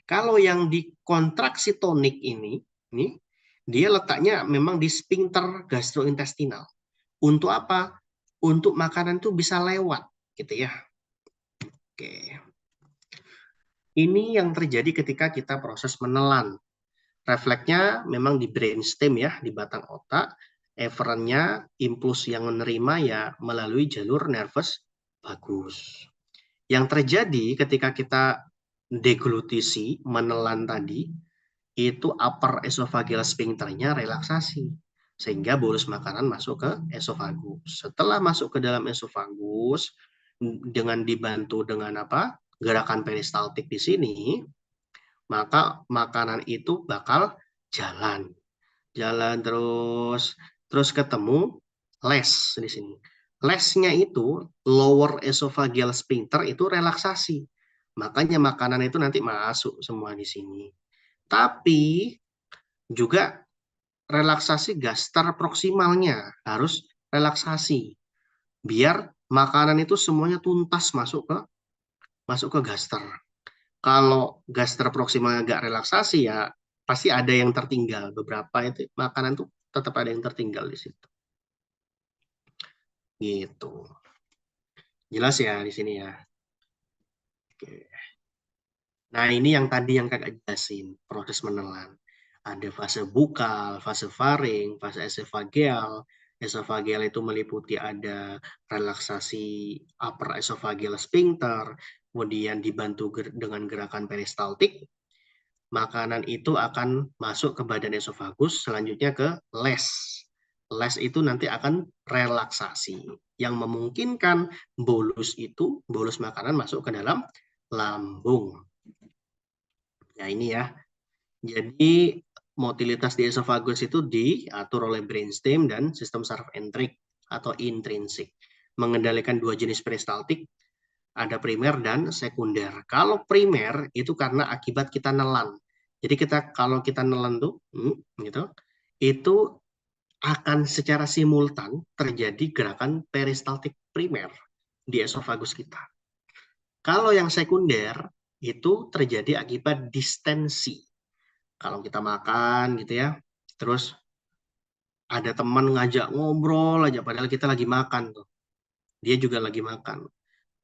Kalau yang di kontraksi tonik ini dia letaknya memang di sphincter gastrointestinal. Untuk apa? Untuk makanan itu bisa lewat, gitu ya. Oke. Ini yang terjadi ketika kita proses menelan. Refleksnya memang di brainstem ya, di batang otak. Efferentnya, impuls yang menerima ya melalui jalur nervus vagus. Yang terjadi ketika kita deglutisi, menelan tadi, itu upper esophageal sphincternya relaksasi. Sehingga bolus makanan masuk ke esofagus. Setelah masuk ke dalam esofagus, dengan dibantu dengan apa? Gerakan peristaltik di sini, maka makanan itu bakal jalan. Jalan terus ketemu les di sini. Lesnya itu lower esophageal sphincter itu relaksasi. Makanya makanan itu nanti masuk semua di sini. Tapi juga relaksasi gaster proksimalnya harus relaksasi. Biar makanan itu semuanya tuntas masuk ke gaster. Kalau gaster proksimal agak relaksasi ya pasti ada yang tertinggal. Beberapa itu makanan tuh tetap ada yang tertinggal di situ. Gitu. Jelas ya di sini ya. Oke. Nah, ini yang tadi yang kakak jelasin, proses menelan. Ada fase bukal, fase faring, fase esofageal. Esofageal itu meliputi ada relaksasi upper esophageal sphincter, kemudian dibantu dengan gerakan peristaltik. Makanan itu akan masuk ke badan esofagus, selanjutnya ke les. Les itu nanti akan relaksasi, yang memungkinkan bolus makanan masuk ke dalam lambung. Nah ini ya, jadi motilitas di esofagus itu diatur oleh brainstem dan sistem saraf entrik atau intrinsik. Mengendalikan dua jenis peristaltik, ada primer dan sekunder. Kalau primer itu karena akibat kita nelan. Jadi kalau kita nelan tuh, gitu, itu akan secara simultan terjadi gerakan peristaltik primer di esofagus kita. Kalau yang sekunder itu terjadi akibat distensi. Kalau kita makan gitu ya, terus ada teman ngajak ngobrol aja padahal kita lagi makan tuh. Dia juga lagi makan.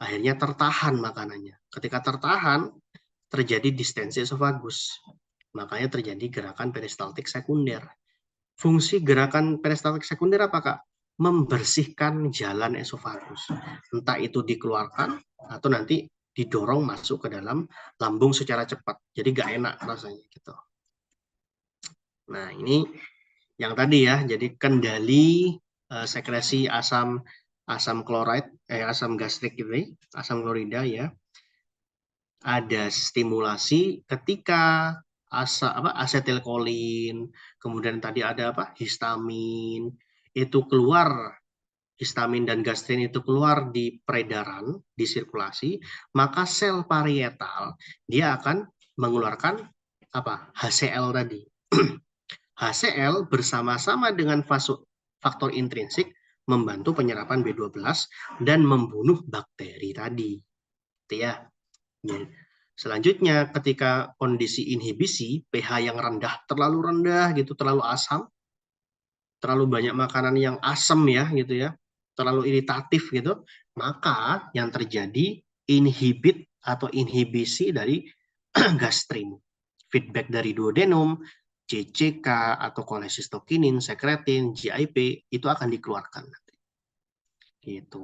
Akhirnya tertahan makanannya. Ketika tertahan, terjadi distensi esofagus. Makanya terjadi gerakan peristaltik sekunder. Fungsi gerakan peristaltik sekunder apa, Kak? Membersihkan jalan esofagus. Entah itu dikeluarkan atau nanti didorong masuk ke dalam lambung secara cepat. Jadi gak enak rasanya gitu. Nah, ini yang tadi ya, jadi kendali sekresi asam chloride, asam gastrik ini, asam klorida ya. Ada stimulasi ketika asetilkolin, kemudian tadi ada histamin, itu keluar, histamin dan gastrin itu keluar di peredaran, di sirkulasi, maka sel parietal dia akan mengeluarkan HCl tadi. HCl bersama-sama dengan faktor intrinsik membantu penyerapan B12 dan membunuh bakteri tadi. Itu ya. Selanjutnya, ketika kondisi inhibisi, pH yang rendah, terlalu rendah gitu, terlalu asam, terlalu banyak makanan yang asam ya gitu ya, terlalu iritatif gitu, maka yang terjadi inhibit atau inhibisi dari gastrin. Feedback dari duodenum, CCK atau kolesistokinin, sekretin, GIP itu akan dikeluarkan. Gitu.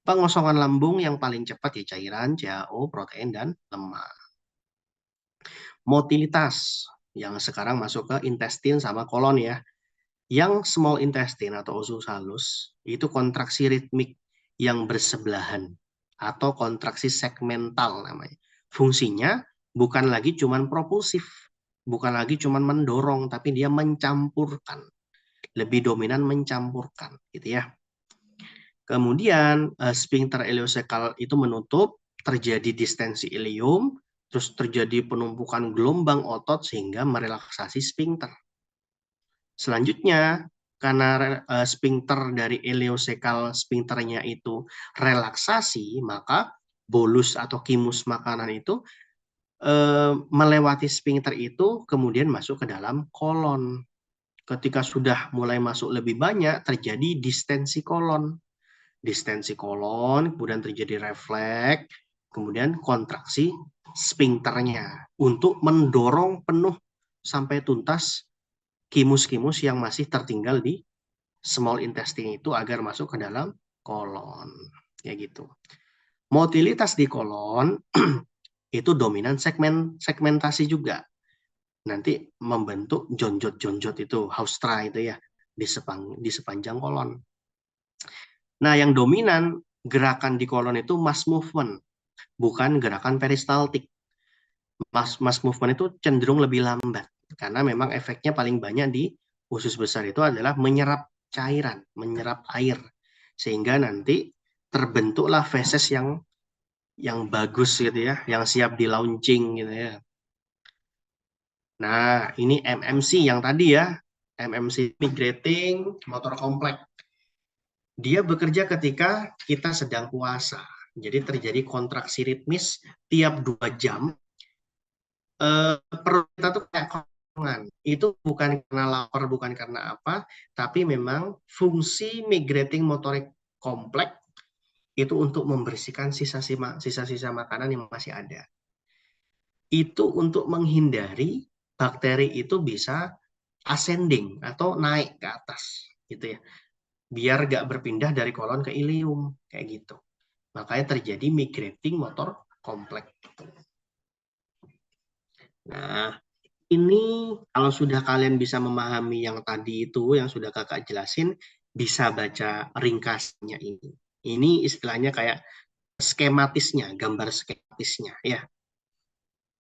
Pengosongan lambung yang paling cepat ya cairan, CHO, protein, dan lemak. Motilitas yang sekarang masuk ke intestin sama kolon ya. Yang small intestine atau usus halus itu kontraksi ritmik yang bersebelahan atau kontraksi segmental namanya. Fungsinya bukan lagi cuman propulsif, bukan lagi cuman mendorong, tapi dia mencampurkan. Lebih dominan mencampurkan gitu ya. Kemudian sphincter ileosekal itu menutup, terjadi distensi ileum, terus terjadi penumpukan gelombang otot sehingga merelaksasi sphincter. Selanjutnya, karena sphincter dari ileosekal sphincternya itu relaksasi, maka bolus atau kimus makanan itu melewati sphincter itu kemudian masuk ke dalam kolon. Ketika sudah mulai masuk lebih banyak, terjadi distensi kolon. Distensi kolon, kemudian terjadi refleks, kemudian kontraksi sphincternya untuk mendorong penuh sampai tuntas kimus-kimus yang masih tertinggal di small intestine itu agar masuk ke dalam kolon. Ya gitu. Motilitas di kolon itu dominan segmentasi juga. Nanti membentuk jonjot-jonjot itu, haustra itu ya, di sepanjang kolon. Nah, yang dominan gerakan di kolon itu mass movement, bukan gerakan peristaltik. Mass movement itu cenderung lebih lambat, karena memang efeknya paling banyak di usus besar itu adalah menyerap cairan, menyerap air, sehingga nanti terbentuklah feses yang bagus gitu ya, yang siap di launching gitu ya. Nah, ini MMC yang tadi ya, MMC migrating motor kompleks. Dia bekerja ketika kita sedang puasa. Jadi terjadi kontraksi ritmis tiap 2 jam. Perut kita tuh kayak kosongan. Itu bukan karena lapar, bukan karena apa, tapi memang fungsi migrating motorik kompleks itu untuk membersihkan sisa-sisa makanan yang masih ada. Itu untuk menghindari bakteri itu bisa ascending atau naik ke atas gitu ya. Biar gak berpindah dari kolon ke ileum kayak gitu. Makanya terjadi migrating motor kompleks. Nah, ini kalau sudah kalian bisa memahami yang tadi itu, yang sudah kakak jelasin, bisa baca ringkasnya ini. Ini istilahnya kayak skematisnya, gambar skematisnya ya.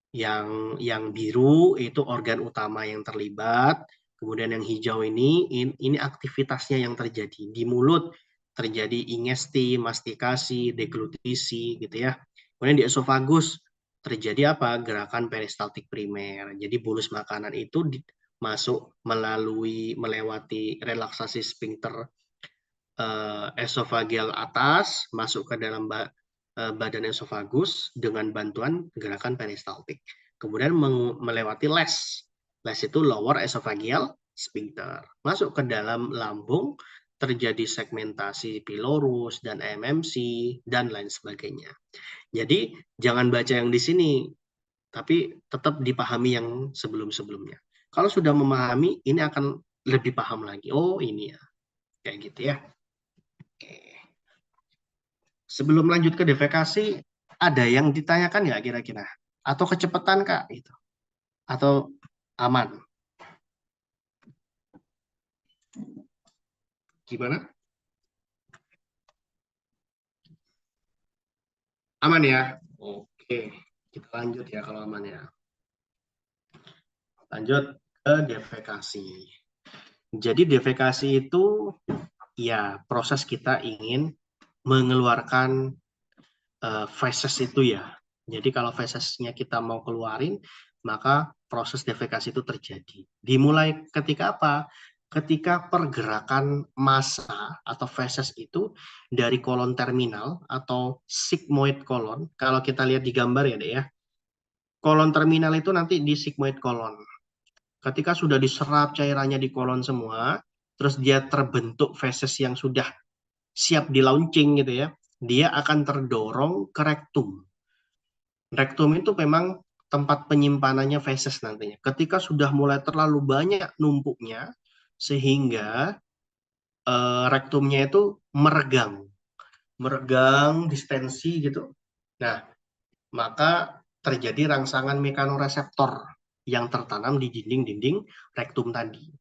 Yang biru itu organ utama yang terlibat, kemudian yang hijau ini aktivitasnya yang terjadi di mulut, terjadi ingesti, mastikasi, deglutisi gitu ya. Kemudian di esofagus terjadi apa? Gerakan peristaltik primer. Jadi bolus makanan itu masuk melewati relaksasi sphincter esofageal atas, masuk ke dalam badan esofagus dengan bantuan gerakan peristaltik. Kemudian melewati les. Les itu lower esophageal sphincter. Masuk ke dalam lambung, terjadi segmentasi pylorus dan MMC dan lain sebagainya. Jadi jangan baca yang di sini, tapi tetap dipahami yang sebelum-sebelumnya. Kalau sudah memahami, ini akan lebih paham lagi. Oh, ini ya. Kayak gitu ya. Oke. Sebelum lanjut ke defekasi, ada yang ditanyakan nggak kira-kira? Atau kecepatan, Kak? Gitu. Atau aman? Gimana? Aman ya? Oke. Kita lanjut ya kalau aman ya. Lanjut ke defekasi. Jadi defekasi itu ya proses kita ingin mengeluarkan feses itu ya. Jadi kalau fesesnya kita mau keluarin, maka proses defekasi itu terjadi. Dimulai ketika apa? Ketika pergerakan massa atau feses itu dari kolon terminal atau sigmoid kolon. Kalau kita lihat di gambar ya, Dek ya. Kolon terminal itu nanti di sigmoid kolon. Ketika sudah diserap cairannya di kolon semua, terus dia terbentuk feses yang sudah siap di launching gitu ya, dia akan terdorong ke rektum. Rektum itu memang tempat penyimpanannya feses nantinya. Ketika sudah mulai terlalu banyak numpuknya, sehingga rektumnya itu meregang distensi gitu. Nah, maka terjadi rangsangan mekanoreseptor yang tertanam di dinding-dinding rektum tadi.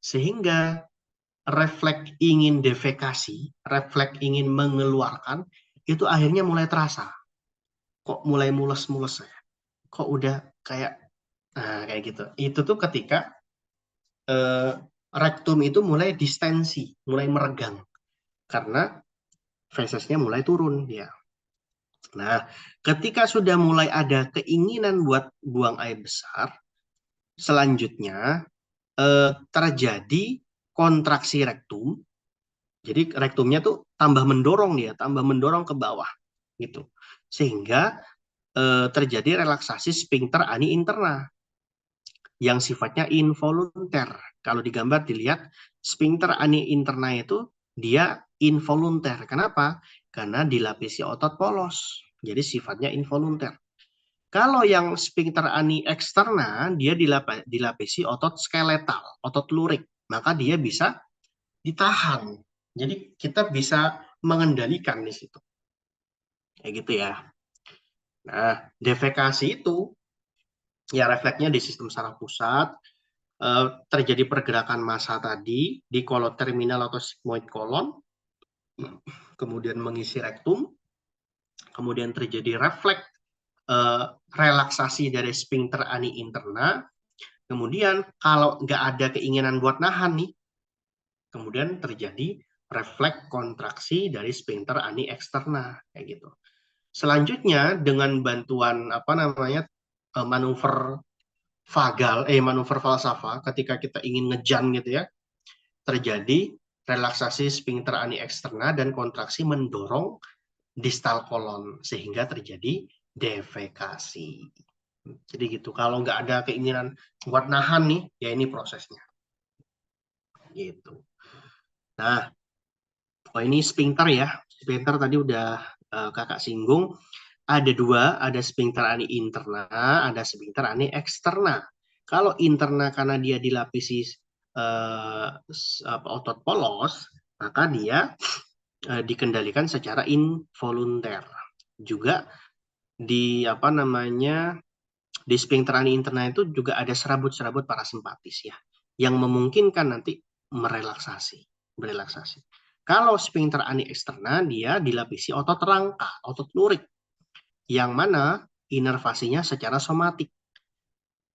Sehingga refleks ingin defekasi, refleks ingin mengeluarkan, itu akhirnya mulai terasa. Kok mulai mules-mules ya? Kok udah kayak, nah kayak gitu. Itu tuh ketika eh, rektum itu mulai distensi, mulai meregang. Karena fesesnya mulai turun dia. Nah, ketika sudah mulai ada keinginan buat buang air besar, selanjutnya terjadi kontraksi rektum. Jadi rektumnya tuh tambah mendorong dia, tambah mendorong ke bawah gitu. Sehingga terjadi relaksasi sphincter ani interna yang sifatnya involunter. Kalau digambar dilihat sphincter ani interna itu dia involunter. Kenapa? Karena dilapisi otot polos. Jadi sifatnya involunter. Kalau yang sphincter ani eksterna dia dilapisi otot skeletal, otot lurik. Maka dia bisa ditahan. Jadi kita bisa mengendalikan di situ. Kayak gitu ya. Nah, defekasi itu ya refleksnya di sistem saraf pusat, terjadi pergerakan massa tadi di kolon terminal atau sigmoid kolon, kemudian mengisi rektum, kemudian terjadi refleks relaksasi dari sphincter ani interna, kemudian kalau nggak ada keinginan buat nahan nih, kemudian terjadi refleks kontraksi dari sphincter ani eksterna kayak gitu. Selanjutnya dengan bantuan apa namanya manuver manuver falsafa ketika kita ingin ngejan gitu ya, terjadi relaksasi sphincter ani eksterna dan kontraksi mendorong distal kolon sehingga terjadi defekasi. Jadi gitu. Kalau nggak ada keinginan buat nahan nih, ya ini prosesnya. Gitu. Nah, ini sphincter ya. Sphincter tadi udah kakak singgung. Ada dua, ada sphincter ani interna, ada sphincter ani eksterna. Kalau interna karena dia dilapisi otot polos, maka dia dikendalikan secara involunter. Juga di apa namanya di sphincter ani interna itu juga ada serabut-serabut parasimpatis ya, yang memungkinkan nanti berelaksasi. Kalau sphincter ani eksterna dia dilapisi otot rangka, otot lurik, yang mana inervasinya secara somatik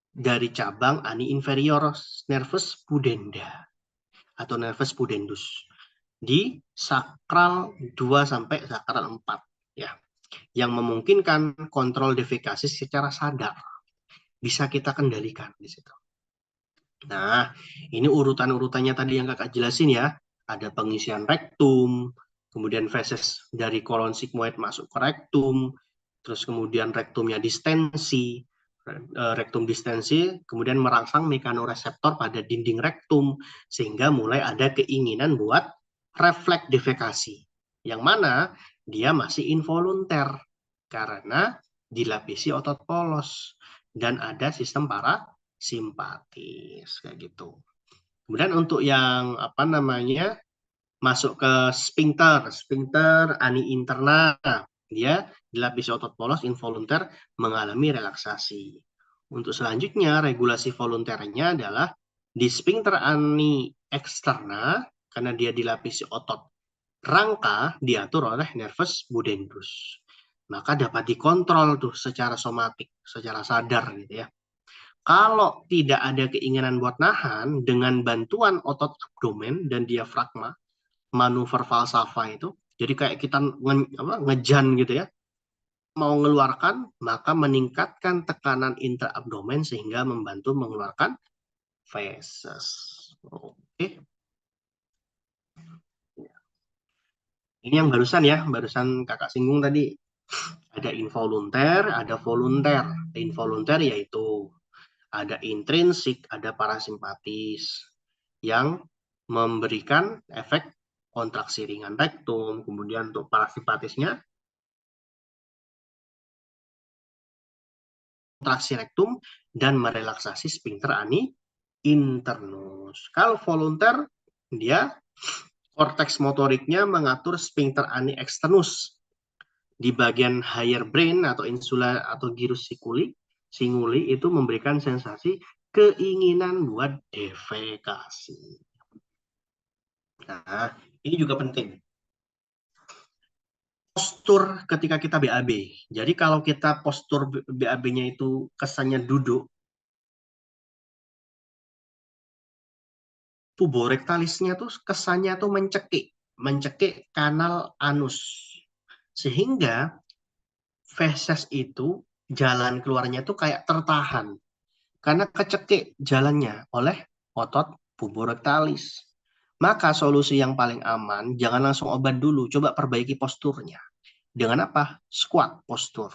dari cabang ani inferior nervus pudenda atau nervus pudendus di sakral 2 sampai sakral 4 ya, yang memungkinkan kontrol defekasi secara sadar bisa kita kendalikan di situ. Nah, ini urutan-urutannya tadi yang kakak jelasin ya. Ada pengisian rektum, kemudian feses dari kolon sigmoid masuk ke rektum, terus kemudian rektumnya distensi, rektum distensi, kemudian merangsang mekanoreseptor pada dinding rektum, sehingga mulai ada keinginan buat refleks defekasi. Yang mana dia masih involunter, karena dilapisi otot polos, dan ada sistem parasimpatis, kayak gitu. Kemudian untuk yang apa namanya masuk ke sphincter ani interna, dia dilapisi otot polos involunter mengalami relaksasi. Untuk selanjutnya regulasi volunternya adalah di sphincter ani eksterna, karena dia dilapisi otot rangka, diatur oleh nervus pudendus. Maka dapat dikontrol tuh secara somatik, secara sadar gitu ya. Kalau tidak ada keinginan buat nahan, dengan bantuan otot abdomen dan diafragma, manuver falsafa itu, jadi kayak kita ngejan gitu ya, mau mengeluarkan, maka meningkatkan tekanan intraabdomen sehingga membantu mengeluarkan feses. Oke, ini yang barusan kakak singgung tadi. Ada involunter, ada volunter. Involunter yaitu ada intrinsik, ada parasimpatis yang memberikan efek kontraksi ringan rektum, kemudian untuk parasimpatisnya kontraksi rektum dan merelaksasi sphincter ani internus. Kalau volunter, dia korteks motoriknya mengatur sphincter ani externus di bagian higher brain atau insula atau gyrus singuli itu memberikan sensasi keinginan buat defekasi. Nah, ini juga penting. Postur ketika kita BAB. Jadi kalau kita postur BAB-nya itu kesannya duduk, puborektalisnya tuh kesannya tuh mencekik kanal anus. Sehingga feses itu jalan keluarnya tuh kayak tertahan karena kecekik jalannya oleh otot puborektalis. Maka solusi yang paling aman, jangan langsung obat dulu, coba perbaiki posturnya. Dengan apa? Squat postur,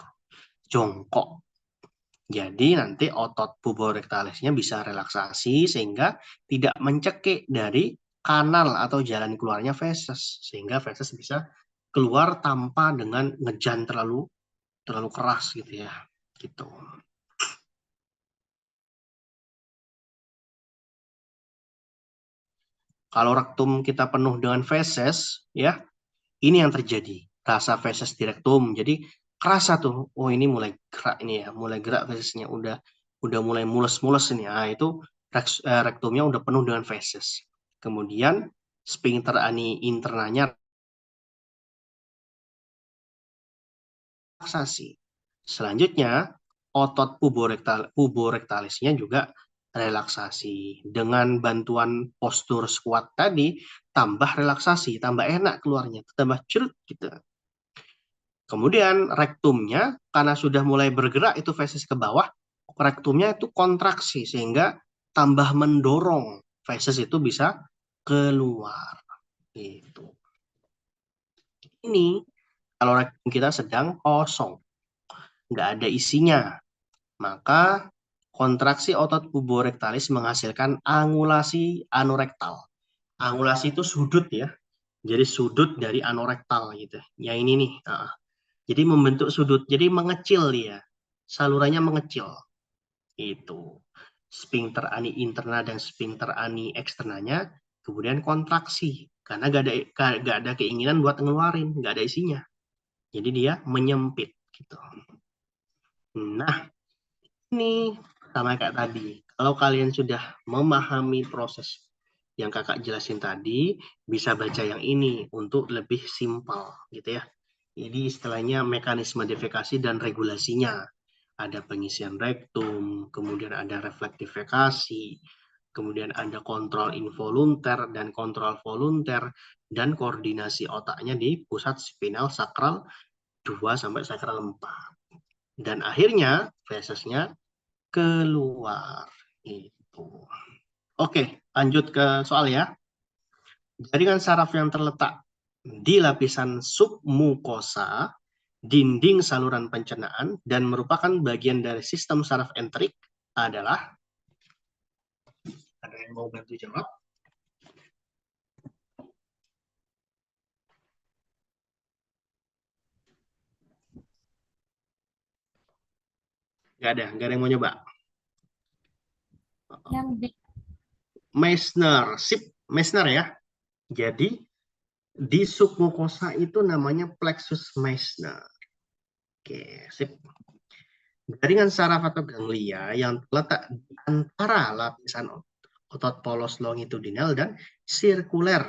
jongkok. Jadi nanti otot puborektalisnya bisa relaksasi sehingga tidak mencekik dari kanal atau jalan keluarnya feses, sehingga feses bisa keluar tanpa dengan ngejan terlalu terlalu keras gitu ya. Gitu. Kalau rektum kita penuh dengan feses, ya, ini yang terjadi. Rasa feses di rektum. Jadi kerasa tuh, oh ini mulai gerak ini ya, mulai gerak fesesnya udah mulai mules-mules ini. Nah, itu rektumnya udah penuh dengan feses. Kemudian sphincter ani internanya relaksasi. Selanjutnya, otot puborektalisnya juga relaksasi. Dengan bantuan postur squat tadi, tambah relaksasi, tambah enak keluarnya, tambah cerut gitu. Kemudian rektumnya, karena sudah mulai bergerak itu feses ke bawah, rektumnya itu kontraksi, sehingga tambah mendorong feses itu bisa keluar. Gitu. Ini kalau rektum kita sedang kosong, nggak ada isinya, maka kontraksi otot puborektalis menghasilkan angulasi anorektal. Angulasi itu sudut ya, jadi sudut dari anorektal gitu. Ya ini nih. Jadi membentuk sudut, jadi mengecil dia, salurannya mengecil. Itu sphincter ani interna dan sphincter ani eksternanya kemudian kontraksi karena gak ada keinginan buat ngeluarin, gak ada isinya. Jadi dia menyempit gitu. Nah, ini sama kayak tadi. Kalau kalian sudah memahami proses yang kakak jelasin tadi, bisa baca yang ini untuk lebih simpel gitu ya. Jadi istilahnya mekanisme defekasi dan regulasinya. Ada pengisian rektum, kemudian ada refleks defekasi, kemudian ada kontrol involunter dan kontrol volunter, dan koordinasi otaknya di pusat spinal sakral 2 sampai sakral 4. Dan akhirnya fesesnya keluar. Itu. Oke, lanjut ke soal ya. Jaringan saraf yang terletak di lapisan submukosa, dinding saluran pencernaan, dan merupakan bagian dari sistem saraf enterik adalah, ada yang mau bantu jawab? Nggak ada yang mau nyoba. Yang D. Meissner, sip, Meissner ya. Jadi di submukosa itu namanya plexus Meissner. Oke, sip. Jaringan saraf atau ganglia yang terletak di antara lapisan otot polos longitudinal dan sirkuler.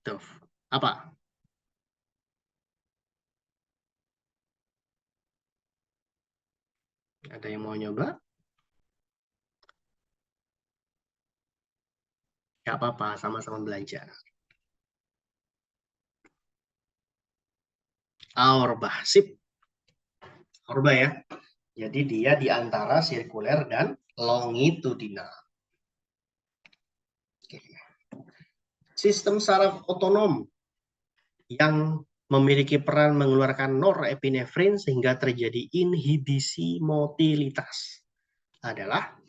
Tuh, apa? Ada yang mau nyoba? Gak apa-apa, sama-sama belajar. Auerbach, sip. Auerbach ya. Jadi dia di antara sirkuler dan longitudinal. Oke. Sistem saraf otonom yang memiliki peran mengeluarkan norepinefrin sehingga terjadi inhibisi motilitas adalah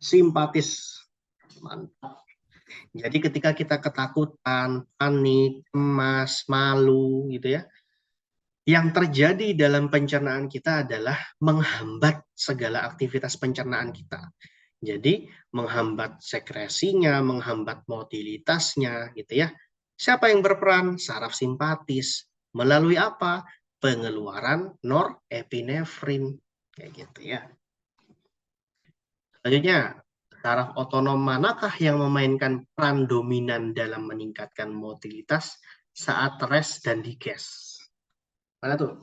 simpatis. Mantap. Jadi ketika kita ketakutan, panik, cemas, malu gitu ya, yang terjadi dalam pencernaan kita adalah menghambat segala aktivitas pencernaan kita. Jadi menghambat sekresinya, menghambat motilitasnya gitu ya. Siapa yang berperan? Saraf simpatis. Melalui apa? Pengeluaran norepinefrin. Kayak gitu ya. Selanjutnya, saraf otonom manakah yang memainkan peran dominan dalam meningkatkan motilitas saat rest dan diges? Mana tuh?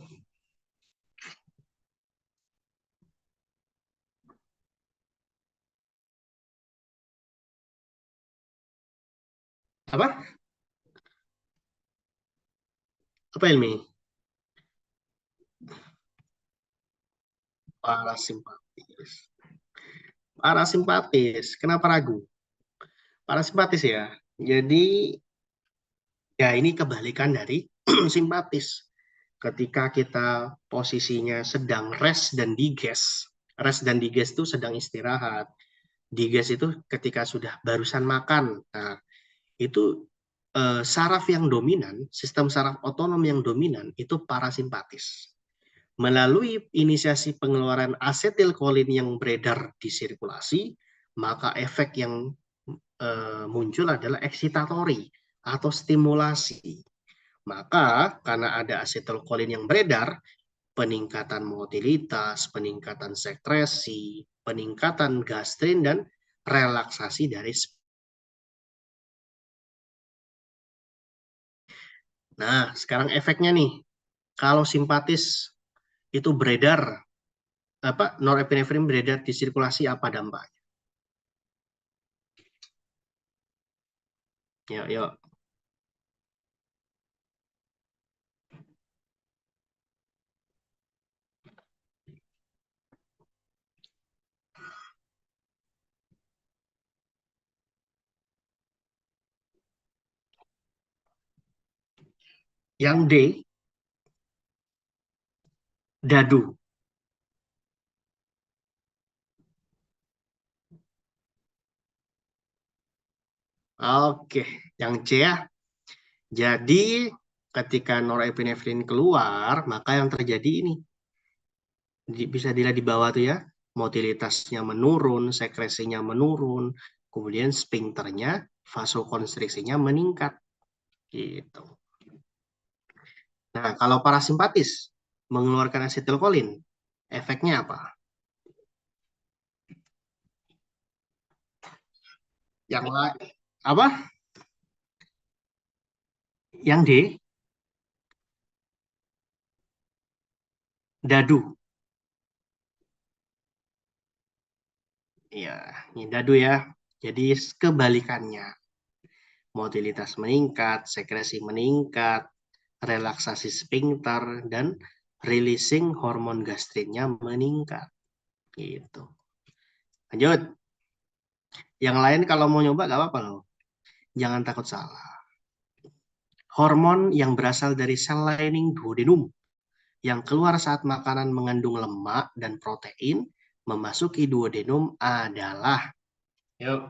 Apa? Apa Ilmi? Parasimpatis. Parasimpatis. Kenapa ragu? Parasimpatis ya. Jadi ya ini kebalikan dari simpatis. Ketika kita posisinya sedang rest dan diges. Rest dan diges itu sedang istirahat. Diges itu ketika sudah barusan makan. Nah, itu saraf yang dominan, sistem saraf otonom yang dominan itu parasimpatis. Melalui inisiasi pengeluaran asetilkolin yang beredar di sirkulasi, maka efek yang muncul adalah eksitatori atau stimulasi. Maka karena ada asetilkolin yang beredar, peningkatan motilitas, peningkatan sekresi, peningkatan gastrin, dan relaksasi dari. Nah, sekarang efeknya nih. Kalau simpatis itu beredar, apa norepinefrin beredar di sirkulasi, apa dampaknya? Yuk, yuk. Yang D, dadu. Oke, yang C ya. Jadi ketika norepinefrin keluar, maka yang terjadi ini bisa dilihat di bawah tuh ya, motilitasnya menurun, sekresinya menurun, kemudian sphinkternya, vasokonstriksinya meningkat. Gitu. Nah, kalau parasimpatis mengeluarkan asetilkolin, efeknya apa? Yang lain apa? Yang D, dadu. Ya, ini dadu ya. Jadi kebalikannya. Motilitas meningkat, sekresi meningkat, relaksasi sphinkter, dan releasing hormon gastrinnya meningkat. Gitu. Lanjut. Yang lain kalau mau nyoba gak apa-apa loh. Jangan takut salah. Hormon yang berasal dari sel lining duodenum yang keluar saat makanan mengandung lemak dan protein memasuki duodenum adalah. Yuk,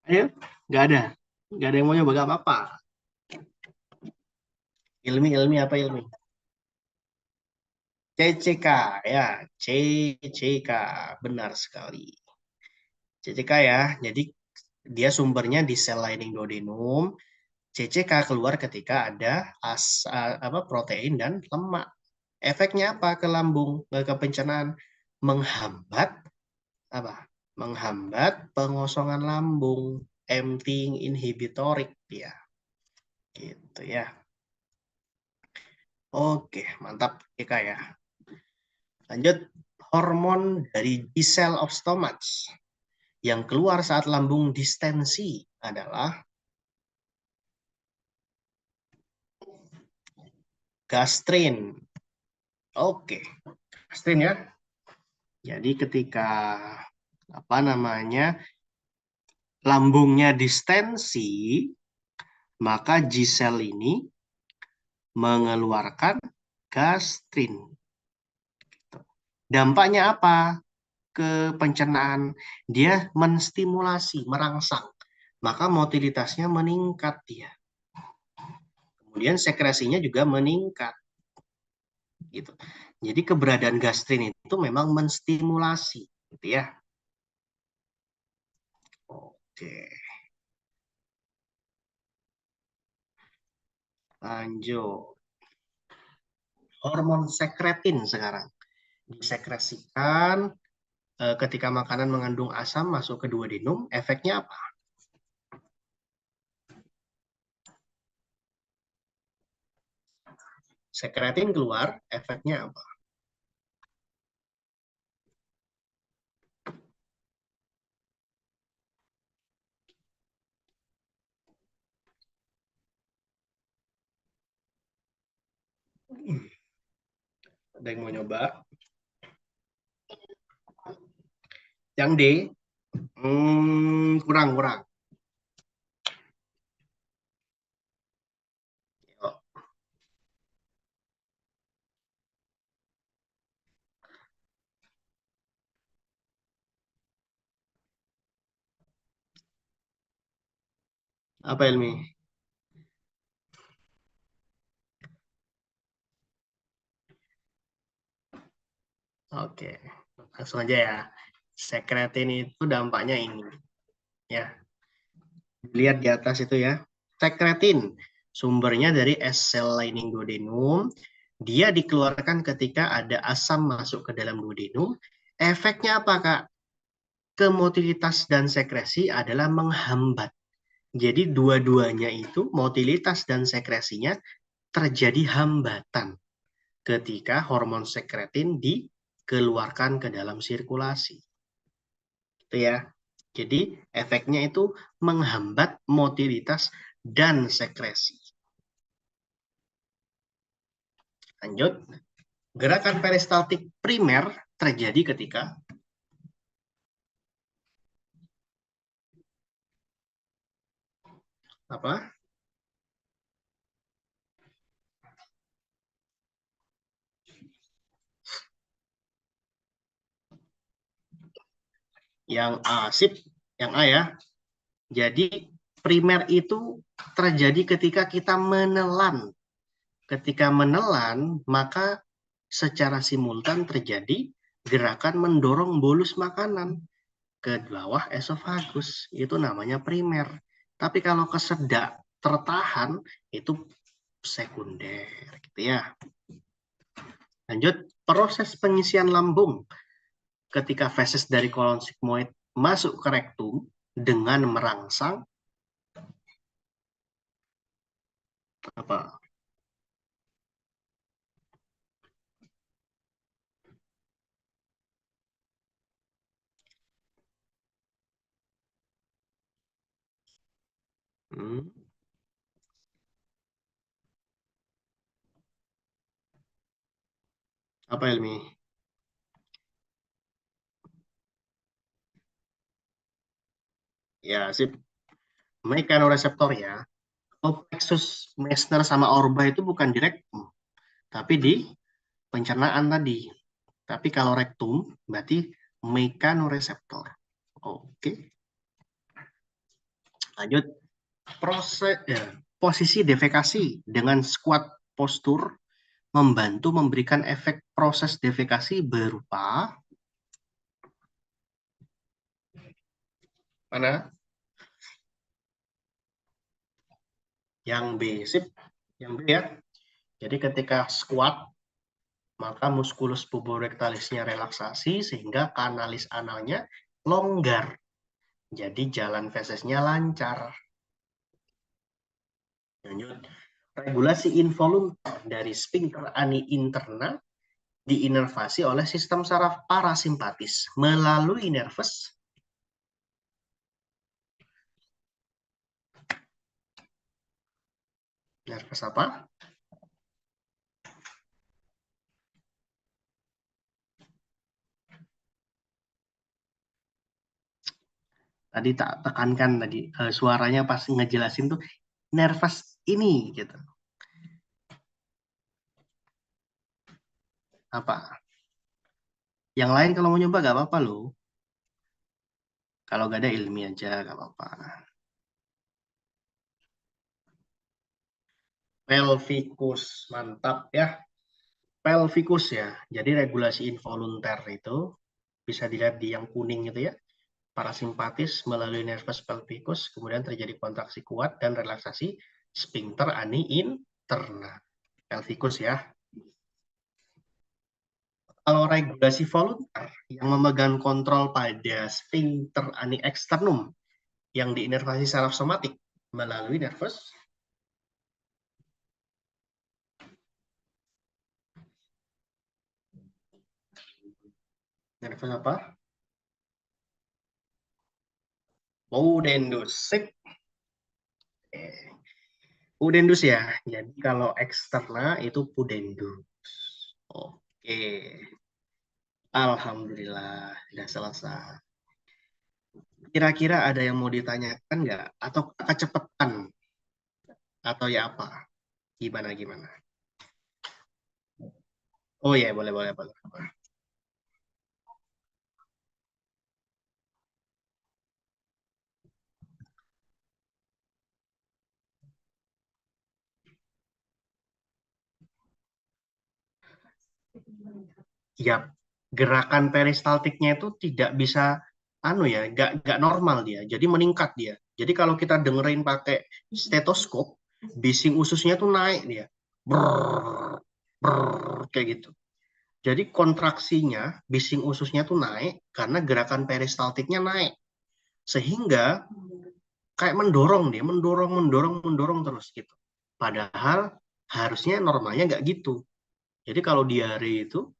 ayo. Gak ada. Gak ada yang mau nyoba, gak apa-apa. Ilmi apa ilmi? CCK, ya. CCK, benar sekali. CCK ya, jadi dia sumbernya di sel lining duodenum. CCK keluar ketika ada apa protein dan lemak. Efeknya apa ke lambung, ke pencernaan? Menghambat apa? Menghambat pengosongan lambung, emptying inhibitorik dia. Gitu ya. Oke, mantap CCK ya. Lanjut, hormon dari B cell of stomach yang keluar saat lambung distensi adalah gastrin. Oke, gastrin ya. Jadi ketika apa namanya lambungnya distensi, maka G cell ini mengeluarkan gastrin. Dampaknya apa ke pencernaan? Dia menstimulasi, merangsang, maka motilitasnya meningkat dia. Kemudian sekresinya juga meningkat. Gitu. Jadi keberadaan gastrin itu memang menstimulasi, gitu ya. Oke, lanjut. Hormon sekretin sekarang disekresikan ketika makanan mengandung asam masuk ke duodenum, efeknya apa? Sekretin keluar, efeknya apa? Ada yang mau nyoba? Yang D, kurang kurang. Yuk, apa Ilmi? Oke, langsung aja ya. Sekretin itu dampaknya ini, ya. Lihat di atas itu ya. Sekretin, sumbernya dari S cell lining duodenum. Dia dikeluarkan ketika ada asam masuk ke dalam duodenum. Efeknya apa, Kak? Ke motilitas dan sekresi adalah menghambat. Jadi dua-duanya itu, motilitas dan sekresinya terjadi hambatan ketika hormon sekretin dikeluarkan ke dalam sirkulasi. Itu ya. Jadi efeknya itu menghambat motilitas dan sekresi. Lanjut, gerakan peristaltik primer terjadi ketika apa? Yang A, sip, yang A ya. Jadi primer itu terjadi ketika kita menelan. Ketika menelan, maka secara simultan terjadi gerakan mendorong bolus makanan ke bawah esofagus. Itu namanya primer. Tapi kalau kesedak tertahan, itu sekunder. Gitu ya. Lanjut, proses pengisian lambung ketika feses dari kolon sigmoid masuk ke rektum dengan merangsang apa? Hmm. Apa Ilmi? Ya, sip. Mekanoreseptor ya. Oh, plexus Meissner sama Orba itu bukan di rektum, tapi di pencernaan tadi. Tapi kalau rektum berarti mekanoreseptor. Oke, lanjut. Posisi defekasi dengan squat postur membantu memberikan efek proses defekasi berupa mana? Yang B, sip. Yang B ya. Jadi ketika squat, maka muskulus puborektalisnya relaksasi sehingga kanalis analnya longgar. Jadi jalan fesesnya lancar. Lanjut. Regulasi involuntar dari sphincter ani interna diinervasi oleh sistem saraf parasimpatis melalui nervus apa? Tadi tak tekankan tadi suaranya pas ngejelasin tuh nervus ini gitu. Apa? Yang lain kalau mau nyoba gak apa-apa loh. Kalau gak ada ilmiah aja gak apa-apa. Pelvikus, mantap ya. Pelvikus ya. Jadi regulasi involunter itu bisa dilihat di yang kuning itu ya. Parasimpatis melalui nervus pelvikus, kemudian terjadi kontraksi kuat dan relaksasi sphincter ani interna. Pelvikus ya. Kalau regulasi voluntar yang memegang kontrol pada sphincter ani eksternum yang diinervasi saraf somatik melalui nervus apa? Pudendus. Sip. Pudendus ya. Jadi kalau eksterna itu pudendus. Oke. Alhamdulillah sudah selesai. Kira-kira ada yang mau ditanyakan nggak? Atau kecepatan? Atau ya apa? Gimana, gimana? Oh ya, boleh, boleh, boleh. Ya, gerakan peristaltiknya itu tidak bisa, anu ya, nggak normal dia. Jadi meningkat dia. Jadi kalau kita dengerin pakai stetoskop, bising ususnya tuh naik dia. Brrr, brrr, kayak gitu. Jadi kontraksinya, bising ususnya tuh naik karena gerakan peristaltiknya naik. Sehingga kayak mendorong dia, mendorong, mendorong, mendorong terus gitu. Padahal harusnya normalnya nggak gitu. Jadi kalau diare itu,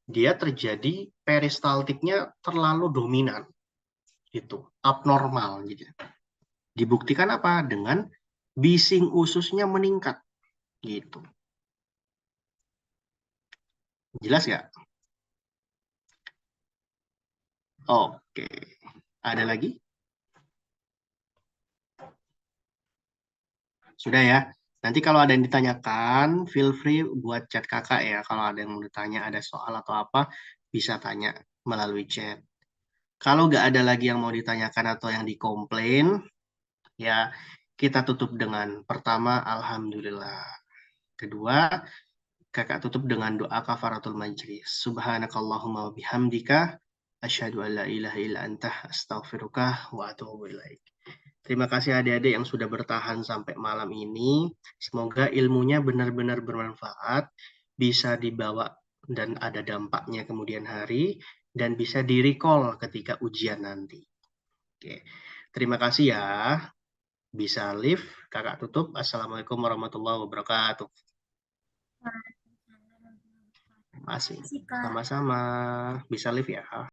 dia terjadi peristaltiknya terlalu dominan. Gitu, abnormal gitu. Dibuktikan apa? Dengan bising ususnya meningkat. Gitu. Jelas ya? Oke. Ada lagi? Sudah ya. Nanti kalau ada yang ditanyakan, feel free buat chat kakak ya. Kalau ada yang mau ditanya, ada soal atau apa, bisa tanya melalui chat. Kalau nggak ada lagi yang mau ditanyakan atau yang dikomplain, ya kita tutup dengan pertama, Alhamdulillah. Kedua, kakak tutup dengan doa kafaratul majlis. Subhanakallahumma wa bihamdika, asyhadu an la ilaha illa anta, astaghfiruka wa atubu ilaik. Terima kasih adik-adik yang sudah bertahan sampai malam ini. Semoga ilmunya benar-benar bermanfaat, bisa dibawa dan ada dampaknya kemudian hari, dan bisa di-recall ketika ujian nanti. Oke. Terima kasih ya. Bisa live. Kakak tutup. Assalamualaikum warahmatullahi wabarakatuh. Terima kasih. Sama-sama. Bisa live ya.